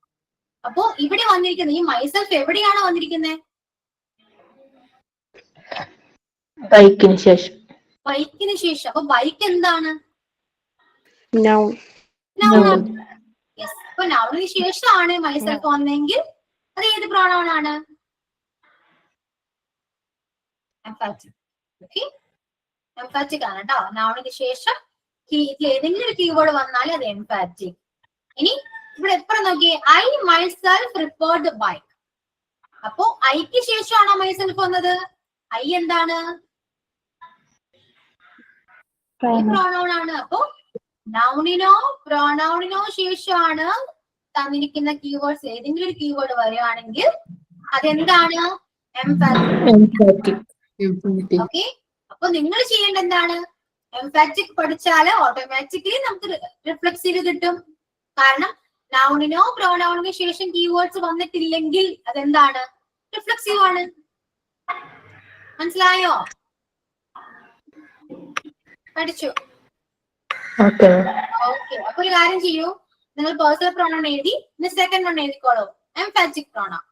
അപ്പോ ഇവിടെ വന്നിരിക്കുന്നത് ഈ മൈസെൽഫ് എവിടെയാണ് വന്നിരിക്കുന്നത്? ബൈക്കിന് ശേഷം. ബൈക്കിന് ശേഷം. അപ്പൊ ബൈക്ക് എന്താണ്? നൗൺ. നൗൺ. യെസ്. അപ്പൊ നൗണിന് ശേഷമാണ് മൈസെൽഫ് വന്നെങ്കിൽ അത് ഏത് പ്രോണൗൺ ആണ്? എംപാറ്റിക്. ഓക്കെ, എംപാറ്റിക് ആണ് കേട്ടോ. നൗണിന് ശേഷം ഏതെങ്കിലും ഒരു കീവേഡ് വന്നാൽ അത് എംപാറ്റിക്. ഇനി ഇവിടെ എപ്പോഴും നോക്കിയേ, ഐ മൈസെൽഫ് റിപ്പയർഡ് ബൈക്ക്. അപ്പോ ഐക്ക് ശേഷമാണോ മൈസെൽഫ് വന്നത്? ഐ എന്താണ്? പ്രോണൗൺ ആണ്. അപ്പോ നൗണിനോ പ്രോണൗണിനോ ശേഷമാണ് തന്നിരിക്കുന്ന കീവേഡ്സ് ഏതെങ്കിലും ഒരു കീവേഡ് വരികയാണെങ്കിൽ അതെന്താണ്? എംപാറ്റിക്. ഓക്കെ, അപ്പൊ നിങ്ങൾ ചെയ്യേണ്ട എന്താണ്? എംപാറ്റിക് പഠിച്ചാല് ഓട്ടോമാറ്റിക്കലി നമുക്ക് റിഫ്ലെക്സീവ് കിട്ടും. കാരണം നൗണിനോ പ്രോനൗണിനോ ശേഷം കീവേഡ്സ് വന്നിട്ടില്ലെങ്കിൽ അതെന്താണ്? റിഫ്ലെക്സീവ് ആണ്. മനസ്സിലായോ? പഠിച്ചു. ഓക്കെ. അപ്പൊ ഒരു കാര്യം ചെയ്യൂ, നിങ്ങൾ പേഴ്സണൽ പ്രോണൗൺ എഴുതി, ഇനി സെക്കൻഡ് വൺ എഴുതിക്കോളൂ, emphatic pronoun.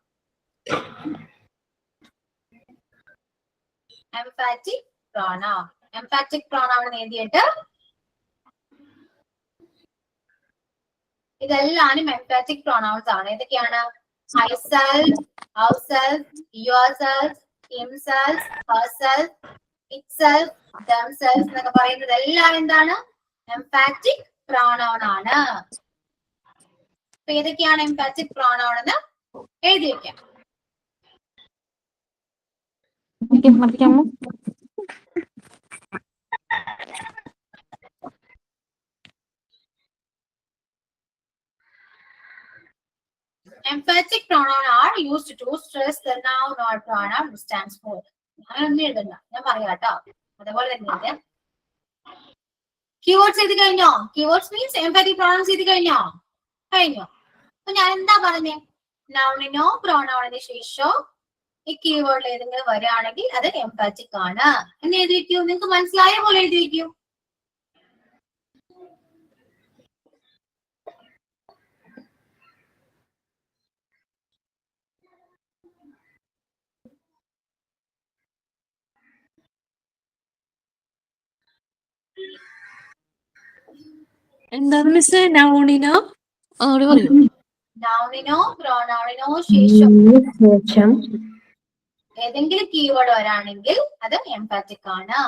Emphatic pronoun. Emphatic pronoun എഴുതിയിട്ട് ഇതെല്ലാം എംഫാറ്റിക് പ്രോണൗൺസ് ആണ്. ഏതൊക്കെയാണ്? myself, ourself, yourself, himself, herself, itself, themselves എന്നൊക്കെ പറയുന്നത് എല്ലാം എന്താണ്? എംഫാറ്റിക് പ്രോണൗൺ ആണ്. അപ്പൊ ഏതൊക്കെയാണ് എംഫാറ്റിക് പ്രോണൗൺ എന്ന് എഴുതി വെക്കാം. Emphatic pronoun are used to stress the noun or pronoun which stands for. അങ്ങനെ എഴുതണ്ട, ഞാൻ പറയാം കേട്ടോ. അതേപോലെ തന്നെ കീവേഡ്സ് എഴുതി കഴിഞ്ഞോ? കീവേഡ്സ് മീൻസ് എംഫാറ്റിക് പ്രോണൗൺസ് എഴുതി കഴിഞ്ഞോ? അപ്പൊ ഞാൻ എന്താ പറഞ്ഞേ? നൗണിനോ പ്രോനൗണിന് ശേഷോ ഈ കീവേഡിൽ ഏതെങ്കിലും വരികയാണെങ്കിൽ അത് എംഫാറ്റിക് ആണ് എന്ന് എഴുതി വെക്കൂ. നിങ്ങൾക്ക് മനസ്സിലായ പോലെ എഴുതി വെക്കൂ. എന്താണ് മിസ്? നൗണിനോ പറയൂ. നൗണിനോ പ്രോനൗണിനോ ശേഷം ഏതെങ്കിലും കീവേഡ് വരാണെങ്കിൽ അത് എംഫാറ്റിക് ആണ്.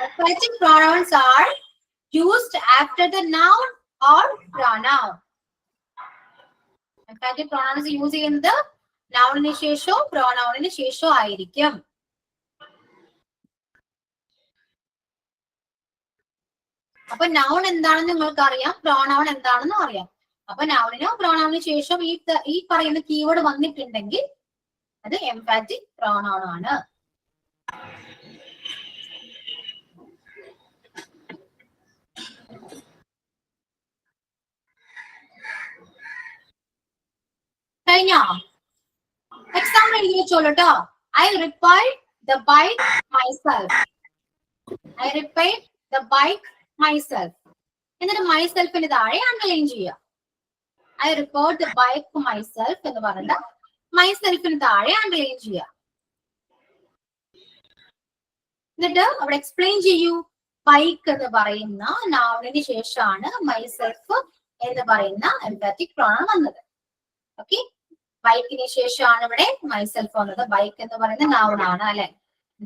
Emphatic pronouns are used after the noun or pronoun. Emphatic pronouns use ചെയ്യുന്നത് നൗണിന് ശേഷോ പ്രോനൗണിന് ശേഷോ ആയിരിക്കും. അപ്പൊ നൗൺ എന്താണെന്ന് നിങ്ങൾക്ക് അറിയാം, പ്രോനൗൺ എന്താണെന്നും അറിയാം. അപ്പൊ നൗണിനോ പ്രോനൗണിന് ശേഷം ഈ പറയുന്ന കീവേഡ് വന്നിട്ടുണ്ടെങ്കിൽ അത് എംഫാറ്റിക് പ്രോനൗൺ ആണ്. കഴിഞ്ഞോ? എക്സാമ്പിൾ എഴുതി വെച്ചോളൂ കേട്ടോ. I repaired the bike myself. I repaired the bike myself. എന്നിട്ട് മൈസെൽഫിന് താഴെ അണ്ടർലൈൻ ചെയ്യുക. I repaired the bike myself എന്ന് പറഞ്ഞിട്ട് മൈസെൽഫിന് താഴെ അണ്ടർലൈൻ ചെയ്യുക. എന്നിട്ട് അവിടെ എക്സ്പ്ലെയിൻ ചെയ്യൂ. ബൈക്ക് എന്ന് പറയുന്ന നൗണിന് ശേഷമാണ് മൈസെൽഫ് എന്ന് പറയുന്ന എംഫാറ്റിക് പ്രോനൗൺ വന്നത്. ഓക്കെ, ബൈക്കിന് ശേഷമാണ് ഇവിടെ മൈസെൽഫ് വന്നത്. ബൈക്ക് എന്ന് പറയുന്ന നൗൺ ആണ് അല്ലെ.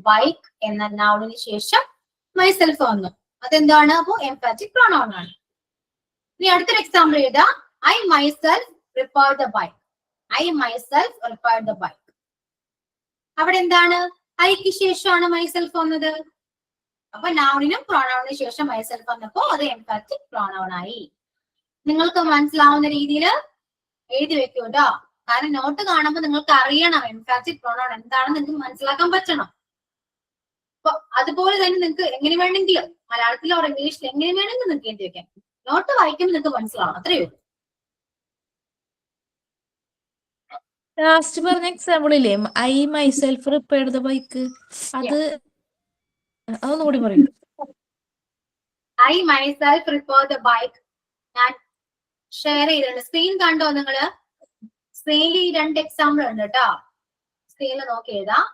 ബൈക്ക് എന്ന നൗണിന് ശേഷം മൈസെൽഫ് വന്നു. അതെന്താണ്? അപ്പോ എംഫാറ്റിക് പ്രോനൗൺ ആണ്. ഇനി അടുത്തൊരു എക്സാമ്പിൾ എഴുതാം. I myself repaired the bike. I myself repaired the bike. അവിടെ എന്താണ്? ഐക്ക് ശേഷമാണ് myself വന്നത്. അപ്പൊ നൗണിനും പ്രോണൗണിന് ശേഷം myself വന്നപ്പോ അത് എംഫാറ്റിക് പ്രോണൗൺ ആയി. നിങ്ങൾക്ക് മനസ്സിലാവുന്ന രീതിയിൽ എഴുതി വെക്കൂ കേട്ടോ. കാരണം നോട്ട് കാണുമ്പോൾ നിങ്ങൾക്ക് അറിയണം എംഫാറ്റിക് പ്രോണൗൺ എന്താണെന്ന് നിങ്ങൾക്ക് മനസ്സിലാക്കാൻ പറ്റണം. അപ്പൊ അതുപോലെ തന്നെ നിങ്ങൾക്ക് എങ്ങനെ വേണമെങ്കിലും മലയാളത്തിലോ ഇംഗ്ലീഷിൽ എങ്ങനെ വേണമെങ്കിലും നിങ്ങൾക്ക് എഴുതി വെക്കാം. നോട്ട് വായിക്കുമ്പോൾ നിങ്ങൾക്ക് മനസ്സിലാവണം, അത്രയേ ഉള്ളൂ. ലാസ്റ്റ് പറഞ്ഞ എക്സാമ്പിൾ ഇല്ലേ, I myself repaired the bike, അതൊന്നും കൂടി പറയൂ. I myself repaired the bike. ഞാൻ ഷെയർ ചെയ്തിട്ടുണ്ട്. സ്ക്രീൻ കണ്ടോ നിങ്ങള്? സ്ക്രീനിൽ ഈ 2 എക്സാമ്പിൾ ഉണ്ട് കേട്ടോ. സ്ക്രീനിൽ നോക്കി എഴുതാം.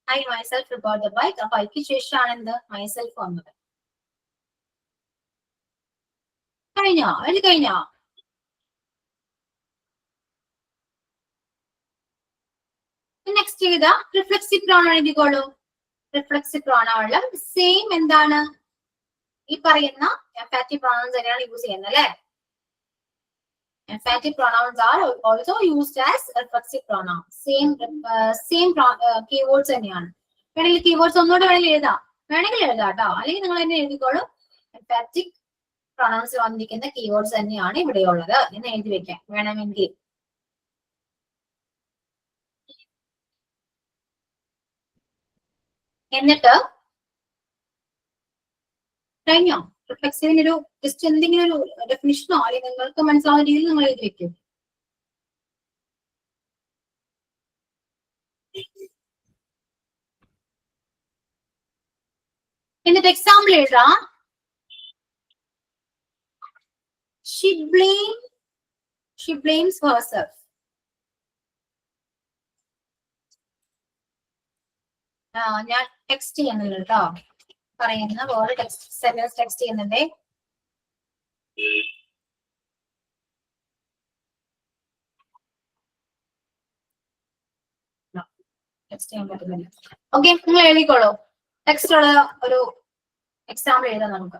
I myself repaired the bike. അപ്പൊ ഐക്ക് ശേഷമാണ് എന്ത്? മൈസെൽഫ് വന്നത്. കഴിഞ്ഞോ? എഴുതി കഴിഞ്ഞോ? നെക്സ്റ്റ് ചെയ്താ റിഫ്ലെക്സീവ് പ്രോണൗൺ എഴുതിക്കോളൂ. റിഫ്ലെക്സീവ് പ്രോണൗണില് സെയിം എന്താണ്? ഈ പറയുന്ന എംഫാറ്റിക് പ്രോണൗൺസ് തന്നെയാണ് യൂസ് ചെയ്യുന്നത് അല്ലെ? Emphatic pronouns are also used as reflexive pronouns. Same keywords തന്നെയാണ്. വേണമെങ്കിൽ keywords ഒന്നുകൂടെ വേണമെങ്കിൽ എഴുതാം കേട്ടോ. അല്ലെങ്കിൽ നിങ്ങൾ തന്നെ എഴുതിക്കോളൂ. Emphatic pronouns വന്നിരിക്കുന്ന keywords തന്നെയാണ് ഇവിടെയുള്ളത് എന്ന് എഴുതി വെക്കാം വേണമെങ്കിൽ. എന്നിട്ട് കഴിഞ്ഞോ? റിഫ്ലെക്സീവിന് ഒരു ജസ്റ്റ് എന്തെങ്കിലും ഒരു ഡെഫിനിഷനോ അല്ലെങ്കിൽ നിങ്ങൾക്ക് മനസ്സിലാവുന്ന രീതിയിൽ നിങ്ങൾ എഴുതി വെക്കും. എന്നിട്ട് എക്സാമ്പിൾ എഴുതാം. She blames herself. ഞാൻ ടെക്സ്റ്റ് ചെയ്യുന്നുണ്ട് കേട്ടോ. പറയുന്ന വേർഡ് ടെക്സ്റ്റ് ചെയ്യുന്നുണ്ടേ. ടെക്സ്റ്റ് ചെയ്യാൻ പറ്റുന്നില്ല. ഓക്കെ, നിങ്ങൾ എഴുതിക്കോളൂ. ടെക്സ്റ്റ് ഉള്ള ഒരു എക്സാമ്പിൾ എഴുതാം നമുക്ക്.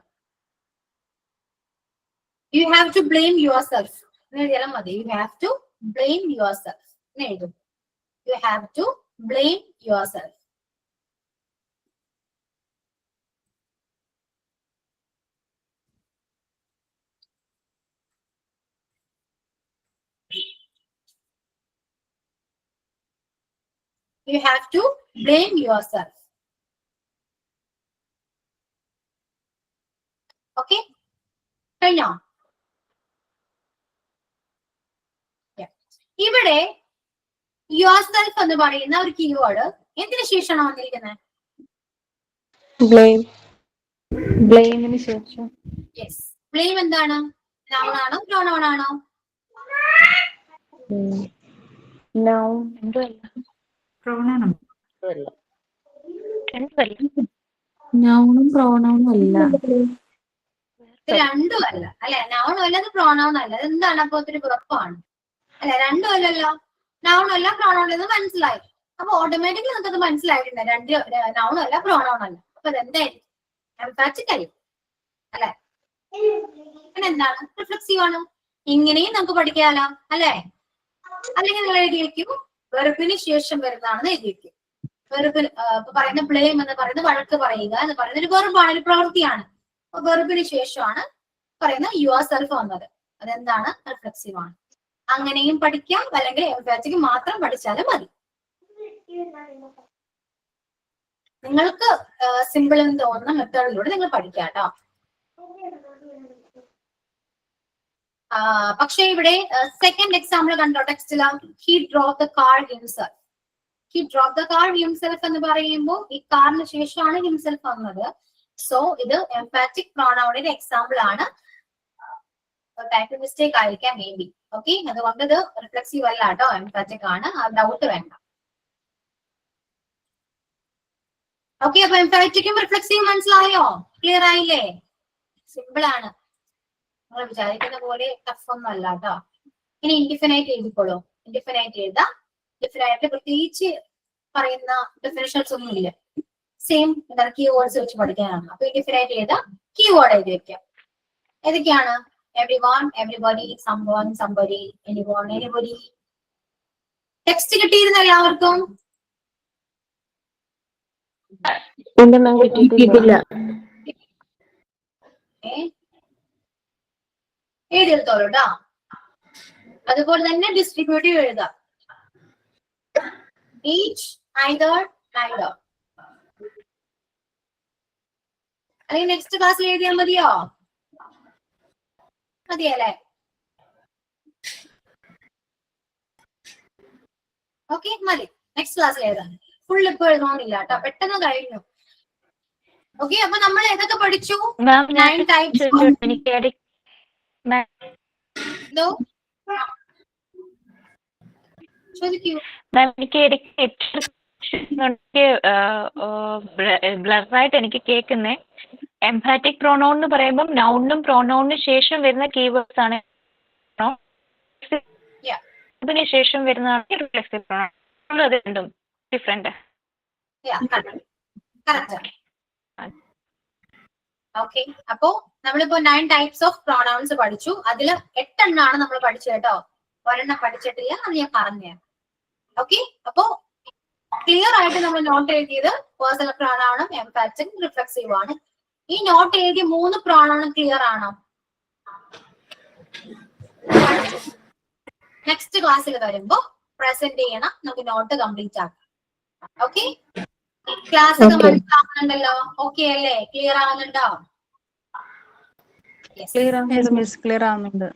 You have to blame yourself. എഴുതിയാലും മതി. You have to blame yourself. എഴുതും. You have to blame yourself. You have to blame yourself. Okay? കഴിഞ്ഞോ? ഇവിടെ yourself എന്ന് പറയുന്ന ഒരു കീവേഡ് എന്തിനു ശേഷമാണ് വന്നിരിക്കുന്നത്? ബ്ലെയിമിന് ശേഷം. യെസ്. ബ്ലെയിം എന്താണ്? നൗൺ ആണോ പ്രോനൗൺ ആണോ? പ്രോണൗൺ. നൗണും പ്രോണൗണും അല്ല. രണ്ടും അല്ല അല്ലെ? നൗണും അല്ല, പ്രോനൗൺ അല്ല. എന്താണ് അപ്പൊ? ഒത്തിരി കുഴപ്പമാണ് അല്ലെ? രണ്ടും അല്ലല്ലോ. നൗണും അല്ല പ്രോനൗൺ എന്ന് മനസ്സിലായി. അപ്പൊ ഓട്ടോമാറ്റിക്കലി നമുക്കത് മനസ്സിലായിട്ടുണ്ട്. രണ്ട് നൗണും അല്ല പ്രോനൗൺ അല്ല. അപ്പൊ അതെന്തായിരിക്കും? എംഫാറ്റിക് ആയിരിക്കും അല്ലെ? പിന്നെ എന്താണ്? റിഫ്ലെക്സീവ് ആണ്. ഇങ്ങനെയും നമുക്ക് പഠിക്കാലോ അല്ലെ? അല്ലെങ്കിൽ നിങ്ങൾ എഴുതി വെക്കും വെറുപ്പിന് ശേഷം വരുന്നതാണെന്ന് എഴുതി വെക്കും. വെറുപ്പിന് പറയുന്ന ബ്ലെയിം എന്ന് പറയുന്നത് വഴക്ക് പറയുക എന്ന് പറയുന്ന ഒരു വെറുപ്പാണ്, ഒരു പ്രവൃത്തിയാണ്. വെറുപ്പിന് ശേഷമാണ് പറയുന്ന യുവർ സെൽഫ് വന്നത്. അതെന്താണ്? റിഫ്ലെക്സീവ് ആണ്. അങ്ങനെയും പഠിക്കാം, അല്ലെങ്കിൽ എംഫാറ്റിക് മാത്രം പഠിച്ചാലും മതി. നിങ്ങൾക്ക് സിമ്പിൾ എന്ന് തോന്നുന്ന മെത്തേഡിലൂടെ നിങ്ങൾ പഠിക്കാം കേട്ടോ. പക്ഷെ ഇവിടെ സെക്കൻഡ് എക്സാമ്പിൾ കണ്ടോ ടെക്സ്റ്റില്? He drop the car himself. He drop the car himself എന്ന് പറയുമ്പോൾ ഈ കാറിന് ശേഷമാണ് ഹിംസെൽഫ് വന്നത്. സോ ഇത് എംഫാറ്റിക് പ്രോനൗണിന്റെ എക്സാമ്പിൾ ആണ്. ടൈപ്പിംഗ് മിസ്റ്റേക്ക് ആയിരിക്കാം മേ ബി. ഓക്കെ, അതുകൊണ്ട് ഇത് റിഫ്ലെക്സീവ് അല്ല കേട്ടോ, എംഫാറ്റിക് ആണ്. ആ ഡൗട്ട് വേണ്ട. ഓക്കെ, അപ്പൊ എംഫാറ്റിക്കും റിഫ്ലെക്സീവും മനസ്സിലായോ? ക്ലിയർ ആയില്ലേ? സിമ്പിൾ ആണ്. നിങ്ങൾ വിചാരിക്കുന്ന പോലെ ടഫ് ഒന്നും അല്ല കേട്ടോ. ഇനി ഇൻഡിഫിനൈറ്റ് എഴുതിക്കോളൂ. ഇൻഡിഫിനൈറ്റ് എഴുതാം. ഡിഫിനൈറ്റ് പ്രത്യേകിച്ച് പറയുന്ന ഡെഫിനിഷൻസ് ഒന്നും ഇല്ല. സെയിം കീവേഡ്സ് വെച്ച് പഠിക്കാനാണ്. അപ്പൊ ഇൻഡിഫിനൈറ്റ് എഴുതാം. കീവേഡ് എഴുതി വെക്കാം. ഏതൊക്കെയാണ്? everyone, everybody, someone, somebody, anyone, anybody. Text കിട്ടിയിരുന്ന എല്ലാവർക്കും? എഴുതിയെടുത്തോളൂ കേട്ടോ. അതുപോലെ തന്നെ ഡിസ്ട്രിബ്യൂട്ടീവ് എഴുതാം. each, either, neither. അല്ലെങ്കിൽ നെക്സ്റ്റ് ക്ലാസ്സിൽ എഴുതിയാൽ മതിയോ? മതിയല്ലേ? ഓക്കെ, മതി. നെക്സ്റ്റ് ക്ലാസ്സിൽ എഴുതാം. ഫുൾ ഇപ്പൊ എഴുതണമെന്നില്ല കേട്ടോ, പെട്ടെന്ന് കഴിഞ്ഞു. ഓക്കെ, അപ്പൊ നമ്മൾ ഏതൊക്കെ പഠിച്ചു? 9 ടൈപ്സ്. ചോദിക്കൂ. ബ്ലറായിട്ട് എനിക്ക് കേൾക്കുന്നേ. എംഫാറ്റിക് പ്രോണൗൺ എന്ന് പറയുമ്പോൾ നൗണിനും പ്രോണൗണിനും ശേഷം വരുന്ന കീവേഡ്സ് ആണ്. അതിന് ശേഷം വരുന്നതാണ് റിഫ്ലെക്സീവ് പ്രോണൗൺ. അത് രണ്ടും ഡിഫറെന്റ്. ഓക്കെ, അപ്പോ നമ്മളിപ്പോ 9 ടൈപ്സ് ഓഫ് പ്രോണൗൺസ് പഠിച്ചു. അതിൽ 8 എണ്ണമാണ് നമ്മൾ പഠിച്ചത് കേട്ടോ. ഒരെണ്ണം പഠിച്ചിട്ടില്ല, അത് ഞാൻ പറഞ്ഞുതരാം. ഓക്കെ, അപ്പോ ക്ലിയർ ആയിട്ട് നമ്മൾ നോട്ട് എഴുതിയത് പേഴ്സണൽ പ്രോണൗണും എംഫാറ്റിക് റിഫ്ലെക്സീവ് ആണ്. ഈ നോട്ട് എഴുതിയ 3 പ്രോണൗണും ക്ലിയർ ആണോ? നെക്സ്റ്റ് ക്ലാസ്സിൽ വരുമ്പോ പ്രസന്റ് ചെയ്യണം, നമുക്ക് നോട്ട് കംപ്ലീറ്റ് ആക്കാം. ഓക്കെ, ക്ലാസ് ഒക്കെ മനസ്സിലാവുന്നുണ്ടല്ലോ? ഓക്കെ അല്ലേ? ക്ലിയർ ആവുന്നുണ്ടോ? ക്ലിയർ ആവുന്നുണ്ട്.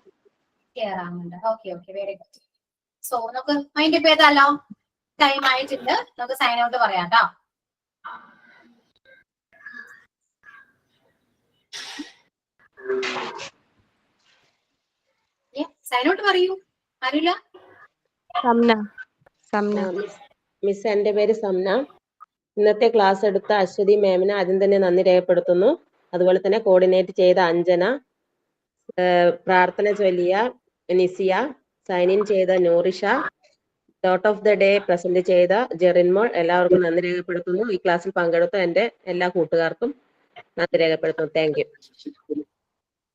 ക്ലിയർ ആവുന്നുണ്ട്. Okay okay, very good. So നമുക്ക് മൈൻഡ് അപ്പ് ചെയ്താലോ? ടൈം ആയിട്ടുണ്ട്, നമുക്ക് സൈൻ ഔട്ട് പറയാം കേട്ടോ. സൈൻ ഔട്ട് പറയൂ. ആരുമില്ല? മിസ്, എന്റെ പേര് സംന. ഇന്നത്തെ ക്ലാസ് എടുത്ത അശ്വതി മാമിന് ആദ്യം തന്നെ നന്ദി രേഖപ്പെടുത്തുന്നു. അതുപോലെ തന്നെ കോർഡിനേറ്റ് ചെയ്ത അഞ്ജന, പ്രാർത്ഥന ചൊല്ലിയ നിസിയ, സൈൻ ഇൻ ചെയ്ത Noorisha, thought of the day present ചെയ്ത ജെറിൻമോൾ, എല്ലാവർക്കും നന്ദി രേഖപ്പെടുത്തുന്നു. ഈ ക്ലാസ്സിൽ പങ്കെടുത്ത എന്റെ എല്ലാ കൂട്ടുകാർക്കും നന്ദി രേഖപ്പെടുത്തുന്നു. Thank you.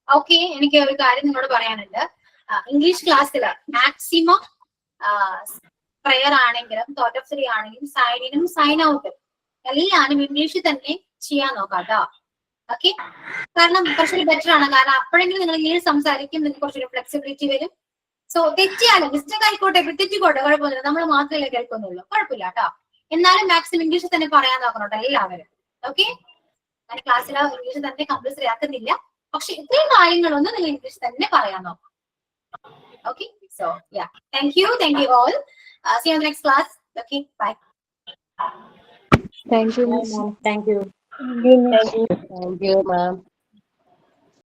ഓക്കെ, എനിക്ക് ഒരു കാര്യം നിങ്ങളോട് പറയാനുണ്ട്. ഇംഗ്ലീഷ് ക്ലാസ്സിൽ മാക്സിമം പ്രയർ ആണെങ്കിലും തോട്ട് ഓഫ് ദ ഡേ ആണെങ്കിലും സൈനിനും സൈൻ ഔട്ടും എല്ലാരും ഇംഗ്ലീഷിൽ തന്നെ ചെയ്യാൻ നോക്കാം കേട്ടോ. ഓക്കെ, കാരണം കുറച്ചുകൂടി ബെറ്റർ ആണ്. കാരണം അപ്പോഴെങ്കിലും നിങ്ങൾ ഇംഗ്ലീഷ് സംസാരിക്കും, നിങ്ങൾക്ക് കുറച്ചൊരു ഫ്ലെക്സിബിലിറ്റി വരും. സോ തെറ്റിയാലും മിസ്റ്റേക്ക് ആയിക്കോട്ടെ, തെറ്റിക്കോട്ടെ, കുഴപ്പമൊന്നുമില്ല. നമ്മൾ മാത്രമല്ലേ കേൾക്കുന്നുള്ളൂ, കുഴപ്പമില്ല കേട്ടോ. എന്നാലും മാക്സിമം ഇംഗ്ലീഷിൽ തന്നെ പറയാൻ നോക്കണം കേട്ടോ എല്ലാവരും. ഓക്കെ, ഞാൻ ക്ലാസ്സിൽ ഇംഗ്ലീഷ് തന്നെ കമ്പൽസറി ആക്കുന്നില്ല, പക്ഷെ ഇത്രയും കാര്യങ്ങളൊന്നും നിങ്ങൾ ഇംഗ്ലീഷ് തന്നെ പറയാൻ നോക്കാം. Okay, so yeah, thank you all. See you in the next class. Okay, bye. Thank you, ma'am. Thank you. Thank you, ma'am. Thank you, ma'am.